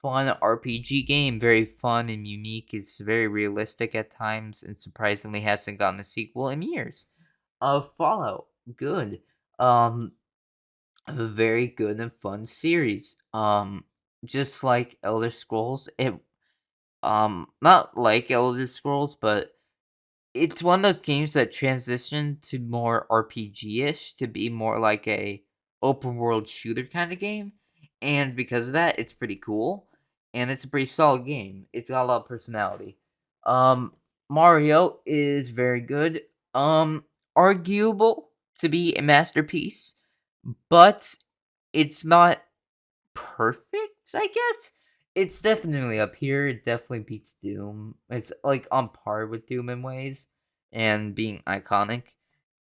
fun RPG game, very fun and unique. It's very realistic at times, and surprisingly hasn't gotten a sequel in years. Fallout, good. Um, a very good and fun series. Just like Elder Scrolls, it not like Elder Scrolls, but it's one of those games that transition to more RPG-ish to be more like a open world shooter kind of game. And because of that, it's pretty cool. And it's a pretty solid game. It's got a lot of personality. Um Mario is very good. Arguable to be a masterpiece, but it's not perfect, I guess. It's definitely up here. It definitely beats Doom. It's like on par with Doom in ways and being iconic.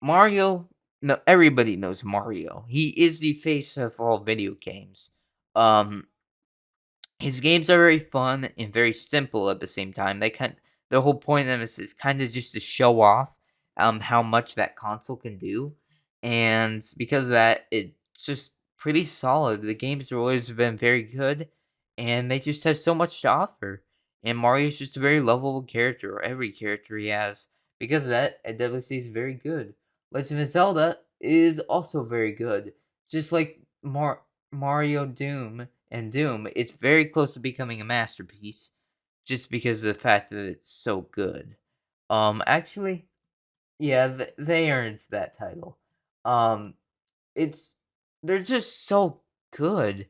Mario, no, everybody knows Mario. He is the face of all video games. Um, his games are very fun and very simple at the same time. The whole point of them is kind of just to show off how much that console can do, and because of that, it's just pretty solid. The games have always been very good, and they just have so much to offer. And Mario's just a very lovable character, or every character he has. Because of that, WC is very good. Legend of Zelda is also very good, just like Mario Doom and Doom, it's very close to becoming a masterpiece just because of the fact that it's so good. Actually, Yeah, they earned that title. Um, it's they're just so good.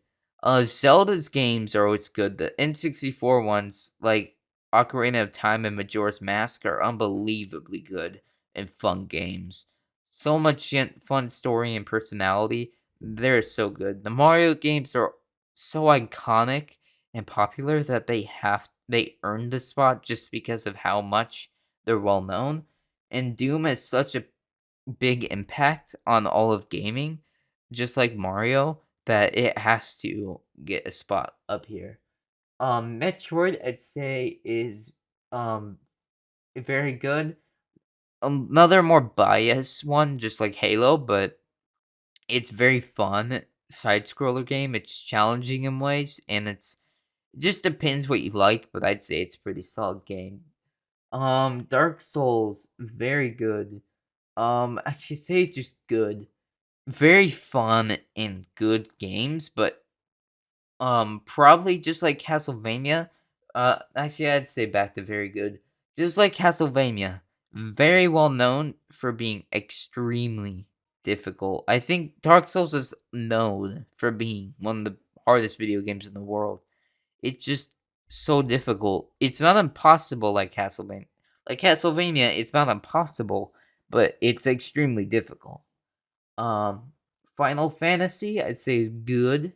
Zelda's games are always good. The N64 ones, like Ocarina of Time and Majora's Mask, are unbelievably good and fun games. So much fun story and personality. They're so good. The Mario games are so iconic and popular that they earned the spot just because of how much they're well known. And Doom has such a big impact on all of gaming, just like Mario, that it has to get a spot up here. Metroid, I'd say, is um very good. Another more biased one, just like Halo, but it's very fun side scroller game. It's challenging in ways, and it just depends what you like, but I'd say it's a pretty solid game. Dark Souls, very good. Actually say just good. Very fun and good games, but probably just like Castlevania. Actually, I'd say back to very good. Just like Castlevania, very well known for being extremely difficult. I think Dark Souls is known for being one of the hardest video games in the world. It's just so difficult. It's not impossible like Castlevania. Like Castlevania, it's not impossible, but it's extremely difficult. Um, Final Fantasy, I'd say is good.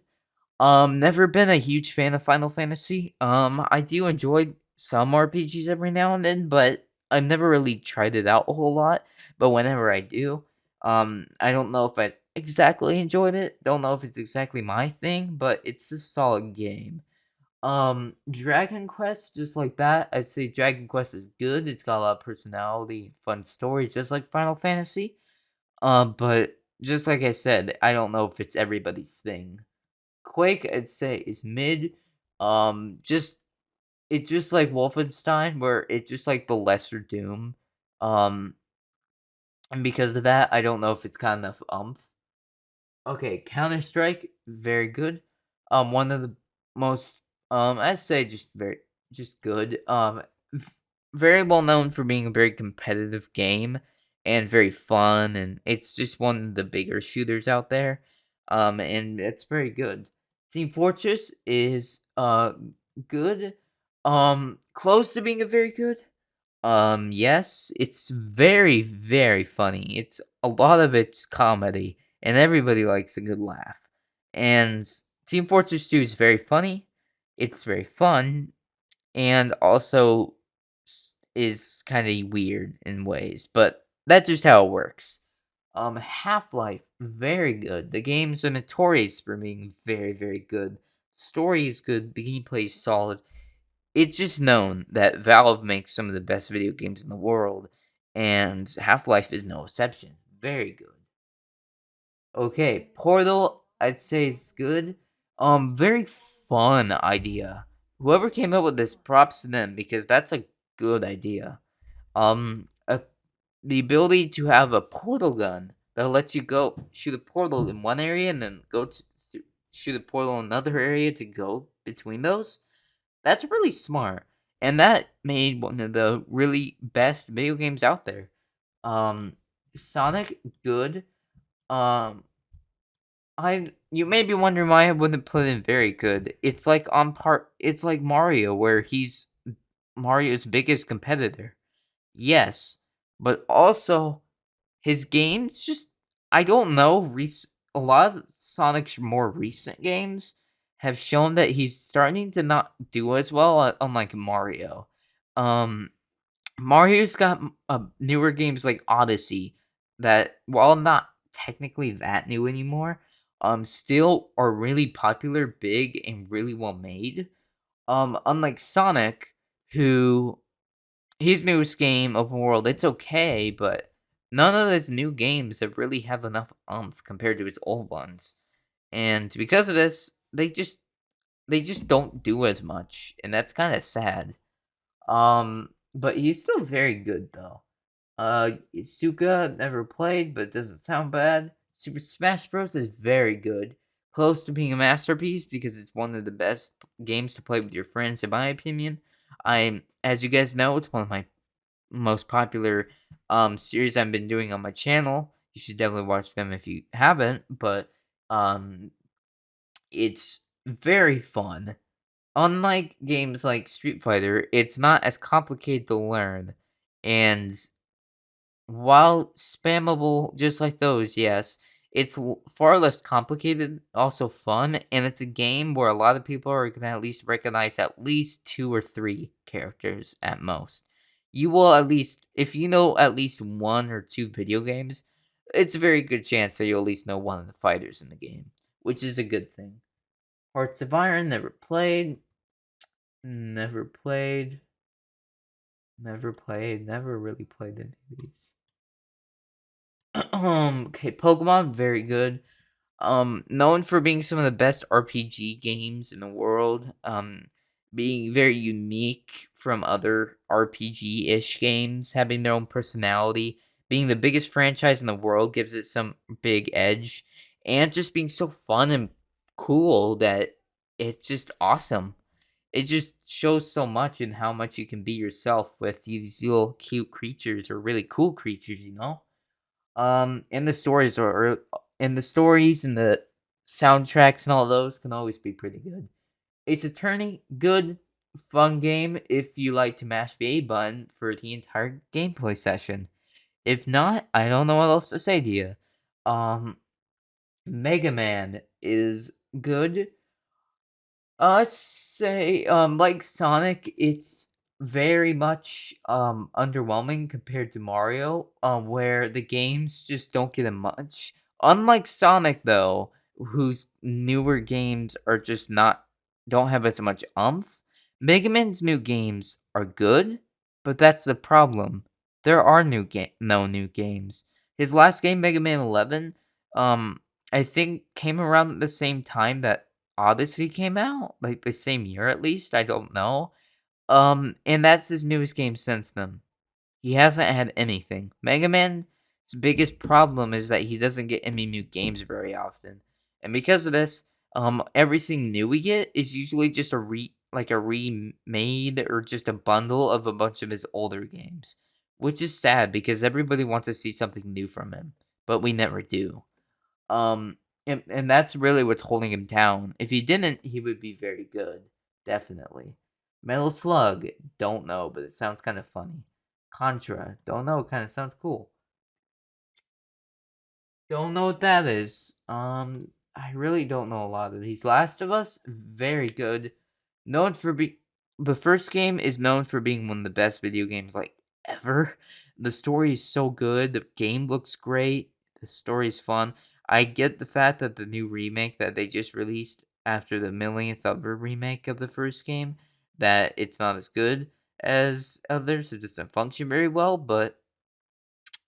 Never been a huge fan of Final Fantasy. I do enjoy some RPGs every now and then, but I've never really tried it out a whole lot. But whenever I do, I don't know if I exactly enjoyed it. Don't know if it's exactly my thing, but it's a solid game. Dragon Quest, just like that, I'd say Dragon Quest is good. It's got a lot of personality, fun stories, just like Final Fantasy. But just like I said, I don't know if it's everybody's thing. Quake, I'd say, is mid. Just it's just like Wolfenstein, where it's just like the lesser Doom. Um, and because of that, I don't know if it's got enough umph. Okay, Counter Strike, very good. One of the most I'd say just good. V- Very well known for being a very competitive game and very fun, and it's just one of the bigger shooters out there. And it's very good. Team Fortress is good. Close to being a very good. Yes, it's very, very funny. It's a lot of it's comedy, and everybody likes a good laugh. And Team Fortress 2 is very funny. It's very fun, and also is kind of weird in ways, but that's just how it works. Half-Life, very good. The games are notorious for being very, very good. Story is good. The gameplay is solid. It's just known that Valve makes some of the best video games in the world, and Half-Life is no exception. Very good. Okay, Portal, I'd say is good. Very fun idea. Whoever came up with this, props to them because that's a good idea. The ability to have a portal gun that lets you go shoot a portal in one area and then shoot a portal in another area to go between those. That's really smart, and that made one of the really best video games out there. Um, Sonic, good. Um, I you may be wondering why I wouldn't put in very good. It's like on part. It's like Mario, where he's Mario's biggest competitor. Yes, but also his games just I don't know. A lot of Sonic's more recent games have shown that he's starting to not do as well, unlike Mario. Um, Mario's got newer games like Odyssey that, while not technically that new anymore, still are really popular, big, and really well made. Unlike Sonic, who his newest game, Open World, it's okay, but none of his new games have really have enough umph compared to his old ones. And because of this, they just don't do as much, and that's kind of sad. But he's still very good though. Suka never played, but doesn't sound bad. Super Smash Bros is very good, close to being a masterpiece because it's one of the best games to play with your friends, in my opinion. As you guys know, it's one of my most popular series I've been doing on my channel. You should definitely watch them if you haven't, but um it's very fun. Unlike games like Street Fighter, it's not as complicated to learn, and while spammable just like those, yes, it's far less complicated, also fun, and it's a game where a lot of people are gonna at least recognize at least 2 or 3 characters at most. You will at least if you know at least 1 or 2 video games, it's a very good chance that you'll at least know one of the fighters in the game, which is a good thing. Hearts of Iron, never played, never really played any of these. Okay, Pokemon, very good. Known for being some of the best RPG games in the world. Being very unique from other RPG-ish games, having their own personality, being the biggest franchise in the world gives it some big edge, and just being so fun and cool that it's just awesome. It just shows so much in how much you can be yourself with these little cute creatures or really cool creatures, you know? And the stories and the stories and the soundtracks and all those can always be pretty good. Ace Attorney, good, fun game if you like to mash the A button for the entire gameplay session. If not, I don't know what else to say to you. Mega Man is good. Say, like Sonic, it's very much, underwhelming compared to Mario, where the games just don't get a much. Unlike Sonic, though, whose newer games are just not don't have as much umph, Mega Man's new games are good, but that's the problem. There are no new games. His last game, Mega Man 11, um, I think came around at the same time that Odyssey came out, like, the same year at least, I don't know. And that's his newest game since then. He hasn't had anything. Mega Man's biggest problem is that he doesn't get any new games very often. And because of this, everything new we get is usually just a remade or just a bundle of a bunch of his older games. Which is sad because everybody wants to see something new from him, but we never do. Um, and that's really what's holding him down. If he didn't, he would be very good, definitely. Metal Slug, don't know, but it sounds kind of funny. Contra, don't know, kind of sounds cool. Don't know what that is. I really don't know a lot of these. Last of Us, very good. Known for be The first game is known for being one of the best video games like ever. The story is so good. The game looks great. The story is fun. I get the fact that the new remake that they just released after the millionth other remake of the first game, that it's not as good as others. It doesn't function very well, but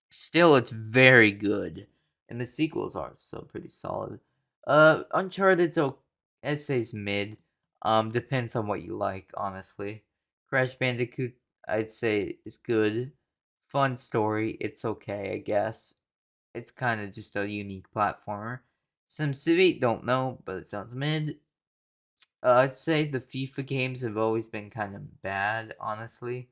still, it's very good, and the sequels are so pretty solid. Uncharted's I'd say is mid. Depends on what you like, honestly. Crash Bandicoot, I'd say is good. Fun story, it's okay, I guess. It's kind of just a unique platformer. SimCity, don't know, but it sounds mid. I'd say the FIFA games have always been kind of bad, honestly.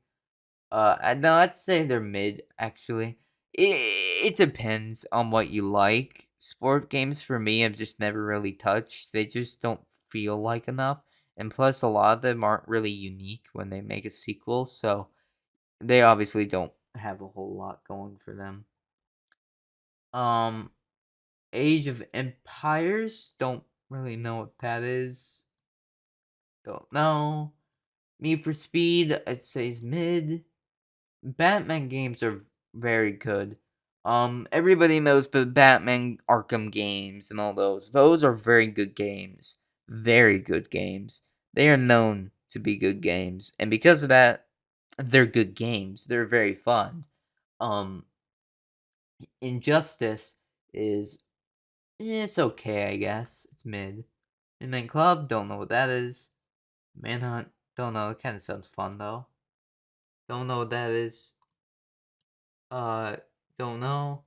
No, I'd say they're mid, actually. It depends on what you like. Sport games for me, I've just never really touched. They just don't feel like enough. And plus, a lot of them aren't really unique when they make a sequel, so they obviously don't have a whole lot going for them. Um, Age of Empires, don't really know what that is. Don't know. Need for Speed, I'd say is mid. Batman games are very good. Everybody knows the Batman Arkham games and all those. Those are very good games. Very good games. They are known to be good games, and because of that, they're good games. They're very fun. Um, Injustice is it's okay, I guess. It's mid. Midnight Club, don't know what that is. Manhunt, don't know. It kind of sounds fun though. Don't know what that is. Uh, don't know.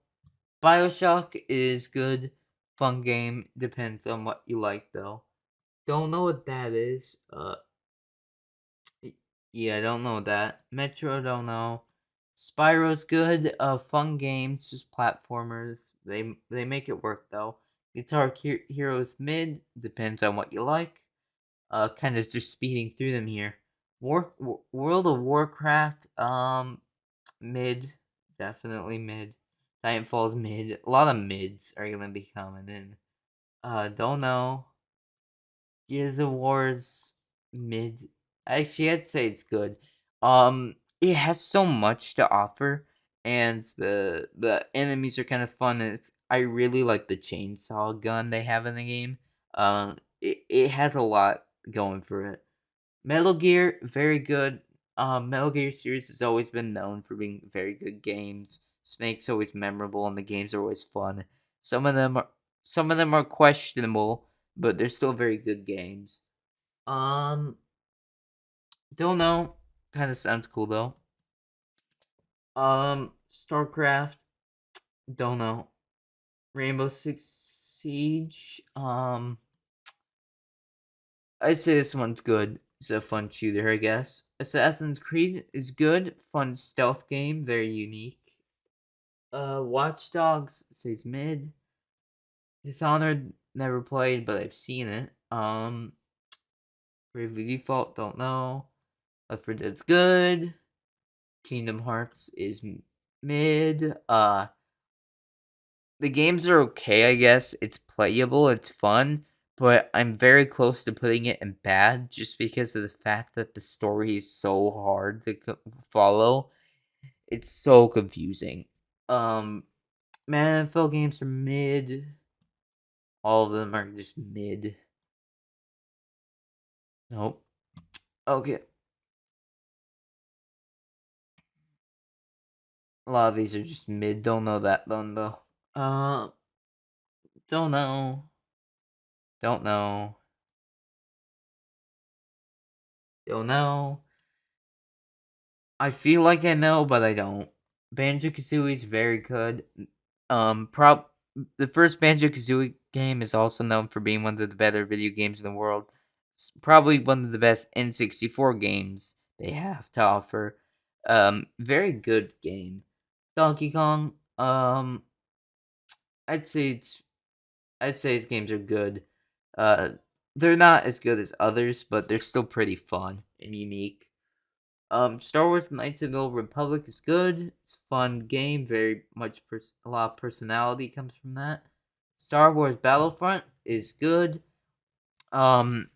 BioShock is good, fun game. Depends on what you like though. Don't know what that is. Yeah, don't know that. Metro, don't know. Spyro's good. Fun games, just platformers. They make it work though. Guitar Heroes mid, depends on what you like. Kind of just speeding through them here. World of Warcraft, mid, definitely mid. Titanfall's mid. A lot of mids are gonna be coming in. Don't know. Gears of War's mid. Actually, I'd say it's good. It has so much to offer, and the enemies are kind of fun. And I really like the chainsaw gun they have in the game. It has a lot going for it. Metal Gear, very good. Metal Gear series has always been known for being very good games. Snake's always memorable, and the games are always fun. Some of them are some of them are questionable, but they're still very good games. Um, don't know. Kind of sounds cool though. StarCraft, don't know. Rainbow Six Siege, I'd say this one's good. It's a fun shooter, I guess. Assassin's Creed is good, fun stealth game, very unique. Watch Dogs says mid. Dishonored never played, but I've seen it. Bravely Default don't know. Left 4 Dead's good. Kingdom Hearts is mid. The games are okay, I guess. It's playable, it's fun, but I'm very close to putting it in bad just because of the fact that the story is so hard to follow. It's so confusing. Um, NFL games are mid. All of them are just mid. Nope. Okay. A lot of these are just mid. Don't know that one though. Don't know. Don't know. Don't know. I feel like I know, but I don't. Banjo-Kazooie is very good. Prob the first Banjo-Kazooie game is also known for being one of the better video games in the world. It's probably one of the best N64 games they have to offer. Very good game. Donkey Kong, I'd say it's I'd say his games are good. Uh, they're not as good as others, but they're still pretty fun and unique. Star Wars Knights of the Old Republic is good. It's a fun game. Very much a lot of personality comes from that. Star Wars Battlefront is good. Um,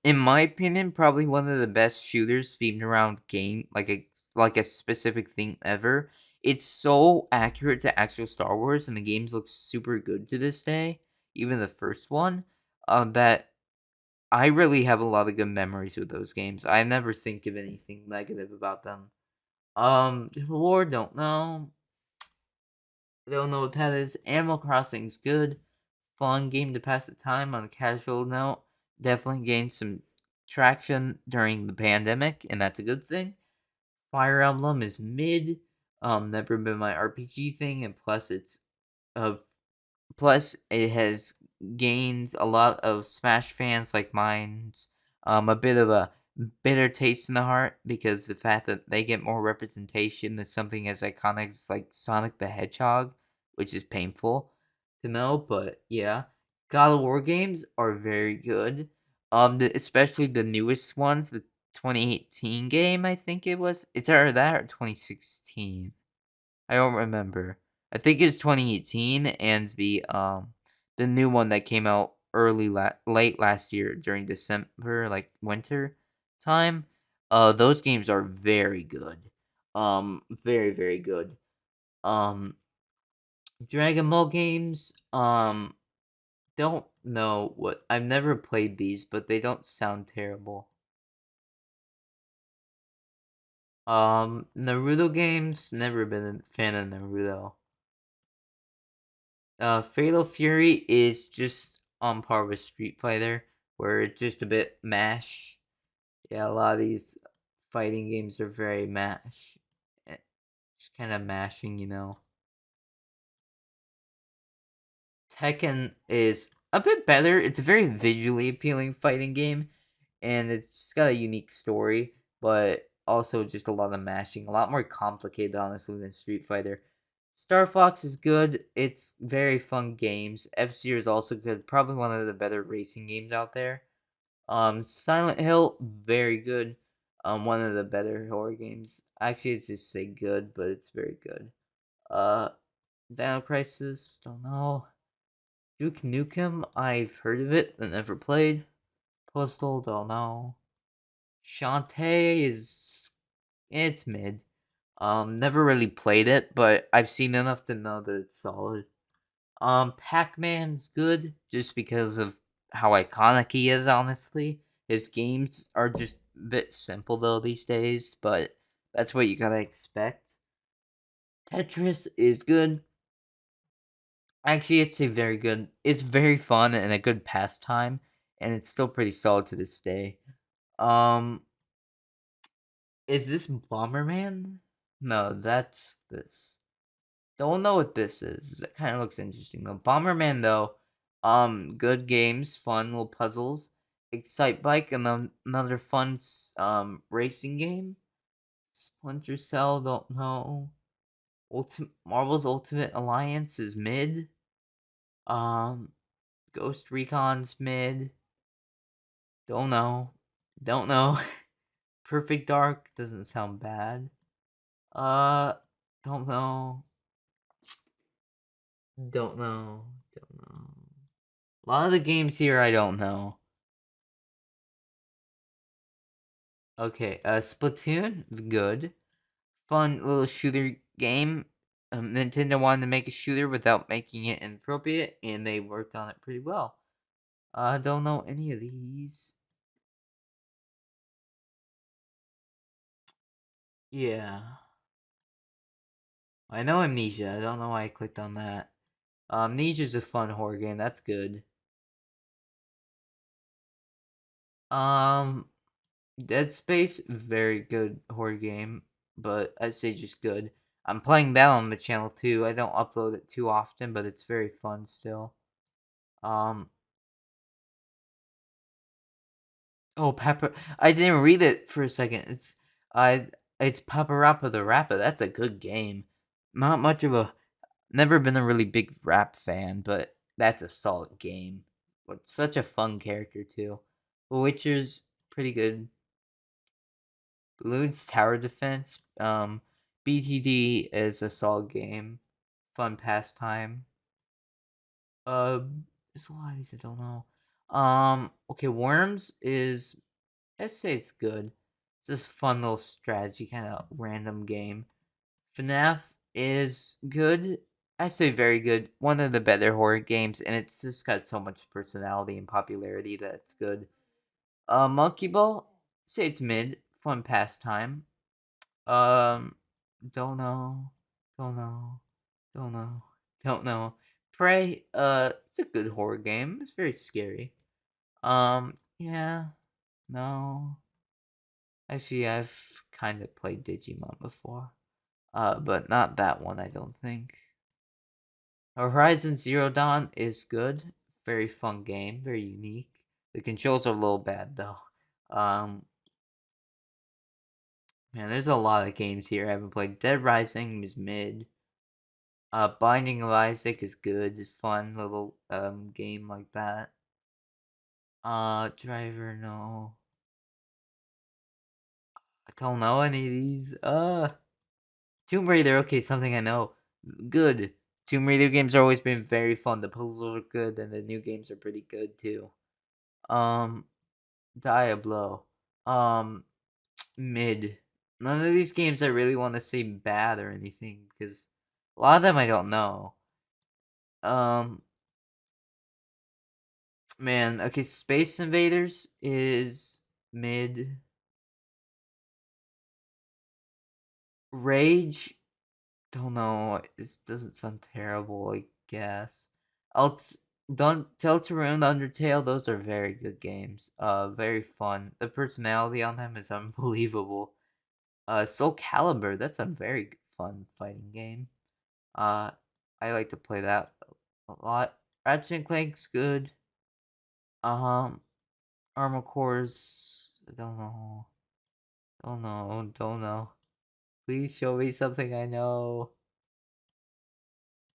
in my opinion, probably one of the best shooters themed around game, like a specific thing ever. It's so accurate to actual Star Wars, and the games look super good to this day. Even the first one, that I really have a lot of good memories with those games. I never think of anything negative about them. War, don't know. Don't know what that is. Animal Crossing's good. Fun game to pass the time on a casual note. Definitely gained some traction during the pandemic, and that's a good thing. Fire Emblem is mid. Never been my RPG thing, and uh plus, it has gained a lot of Smash fans like mine's a bit of a bitter taste in the heart because the fact that they get more representation than something as iconic as like Sonic the Hedgehog, which is painful to know. But yeah, God of War games are very good. Especially the newest ones, the 2018 game, I think it was. It's either that or 2016. I don't remember. I think it's 2018 and the new one that came out late last year during December, like winter time. Those games are very good. Very very good. Um, Dragon Ball games. Don't know what I've never played these, but they don't sound terrible. Naruto games. Never been a fan of Naruto. Fatal Fury is just on par with Street Fighter, where it's just a bit mash. Yeah, a lot of these fighting games are very mash. Just kind of mashing, you know. Tekken is a bit better. It's a very visually appealing fighting game, and it's just got a unique story. But also just a lot of mashing, a lot more complicated, honestly, than Street Fighter. Star Fox is good. It's very fun games. F-Zero is also good. Probably one of the better racing games out there. Silent Hill, very good. One of the better horror games. Actually, it's just say good, but it's very good. Uh, Dino Crisis, don't know. Duke Nukem, I've heard of it, but never played. Postal, don't know. Shantae is it's mid. Never really played it, but I've seen enough to know that it's solid. Pac-Man's good just because of how iconic he is, honestly. His games are just a bit simple though these days, but that's what you gotta expect. Tetris is good. Actually, it's a very good. It's very fun and a good pastime, and it's still pretty solid to this day. Um, is this Bomberman? No, that's this. Don't know what this is. It kind of looks interesting though. Bomberman though, good games, fun little puzzles. Excite Bike and then another fun racing game. Splinter Cell, don't know. Marvel's Ultimate Alliance is mid. Um, Ghost Recon's mid. Don't know. Don't know. Perfect Dark doesn't sound bad. Uh, don't know. Don't know. Don't know. A lot of the games here I don't know. Okay, Splatoon, good. Fun little shooter game. Nintendo wanted to make a shooter without making it inappropriate, and they worked on it pretty well. I don't know any of these. Yeah. I know Amnesia. I don't know why I clicked on that. Amnesia's a fun horror game. That's good. Um, Dead Space, very good horror game, but I'd say just good. I'm playing that on the channel too. I don't upload it too often, but it's very fun still. Um, oh, Pepper. I didn't read it for a second. I. It's Papa Rappa the Rapper. That's a good game. Not much of a. Never been a really big rap fan, but that's a solid game. But such a fun character too. The Witcher's pretty good. Bloons Tower Defense. BTD is a solid game. Fun pastime. There's a lot of these I don't know. Okay, Worms is I'd say it's good. It's this fun little strategy kind of random game. FNAF is good. I say very good. One of the better horror games, and it's just got so much personality and popularity that it's good. Monkey Ball, say it's mid. Fun pastime. Um, don't know, don't know, don't know, don't know. Prey, it's a good horror game. It's very scary. Yeah, no. Actually, I've kind of played Digimon before. But not that one, I don't think. Horizon Zero Dawn is good. Very fun game, very unique. The controls are a little bad though. Um, Man, there's a lot of games here I haven't played. Dead Rising is mid. Binding of Isaac is good. It's fun little game like that. Driver, no. I don't know any of these. Tomb Raider, okay, something I know. Good. Tomb Raider games have always been very fun. The puzzles are good, and the new games are pretty good too. Um, Diablo. Um, Mid. None of these games I really want to say bad or anything because a lot of them I don't know. Um, Man, okay, Space Invaders is mid. Rage, don't know. It doesn't sound terrible, I guess. Else, don't Deltarune, Undertale, those are very good games. Very fun. The personality on them is unbelievable. Soul Calibur, that's a very fun fighting game. Uh, I like to play that a lot. Ratchet and Clank's good. Um, Armor Cores, I don't know. Don't know. Don't know. Please show me something I know.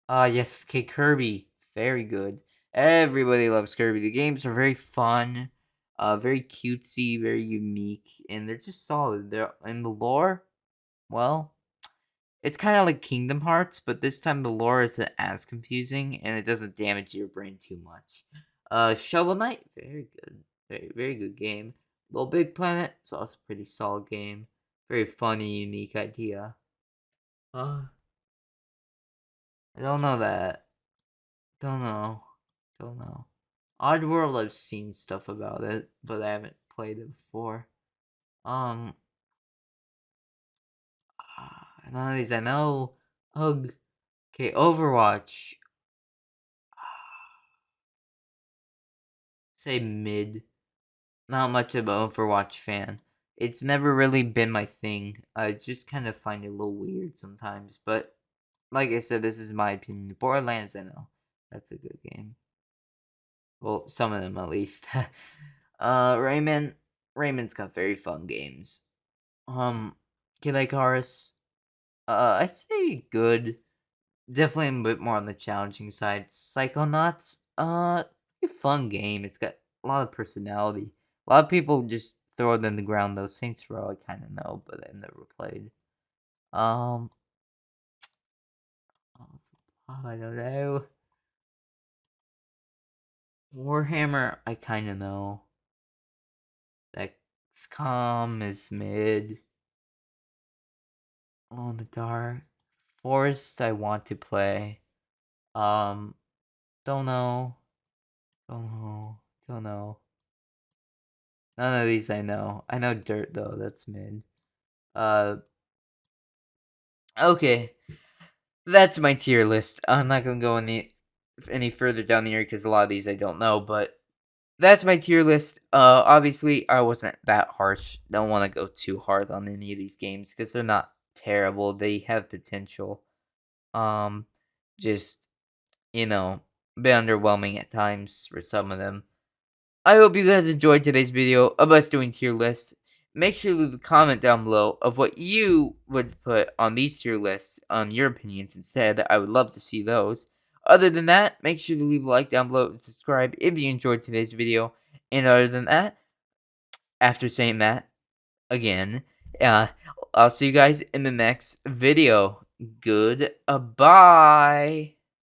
Ah, yes, okay, Kirby. Very good. Everybody loves Kirby. The games are very fun, very cutesy, very unique, and they're just solid. They're in the lore. Well, it's kind of like Kingdom Hearts, but this time the lore isn't as confusing and it doesn't damage your brain too much. Shovel Knight, very good, very good game. Little Big Planet, it's also a pretty solid game. Very funny, unique idea. I don't know that. Don't know. Don't know. Oddworld, I've seen stuff about it, but I haven't played it before. Um, none of these I know. Ugh. Okay, Overwatch. Say mid. Not much of an Overwatch fan. It's never really been my thing. I just kind of find it a little weird sometimes. But like I said, this is my opinion. Borderlands, I know. That's a good game. Well, some of them at least. Rayman. Rayman's got very fun games. Kid Icarus. I'd say good. Definitely a bit more on the challenging side. Psychonauts. A fun game. It's got a lot of personality. A lot of people just throw it in the ground though. Saints Row I kind of know, but I've never played. Um, I don't know. Warhammer I kind of know. XCOM is mid. Oh, in the dark. Forest I want to play. Um, don't know. Don't know. Don't know. None of these I know. I know Dirt though. That's mid. Uh, okay. That's my tier list. I'm not gonna go any further down here because a lot of these I don't know. But that's my tier list. Obviously I wasn't that harsh. Don't want to go too hard on any of these games because they're not terrible. They have potential. Um, just a bit underwhelming at times for some of them. I hope you guys enjoyed today's video of us doing tier lists. Make sure to leave a comment down below of what you would put on these tier lists, on your opinions instead. I would love to see those. Other than that, make sure to leave a like down below and subscribe if you enjoyed today's video. And other than that, after saying that again, uh, I'll see you guys in the next video. Goodbye.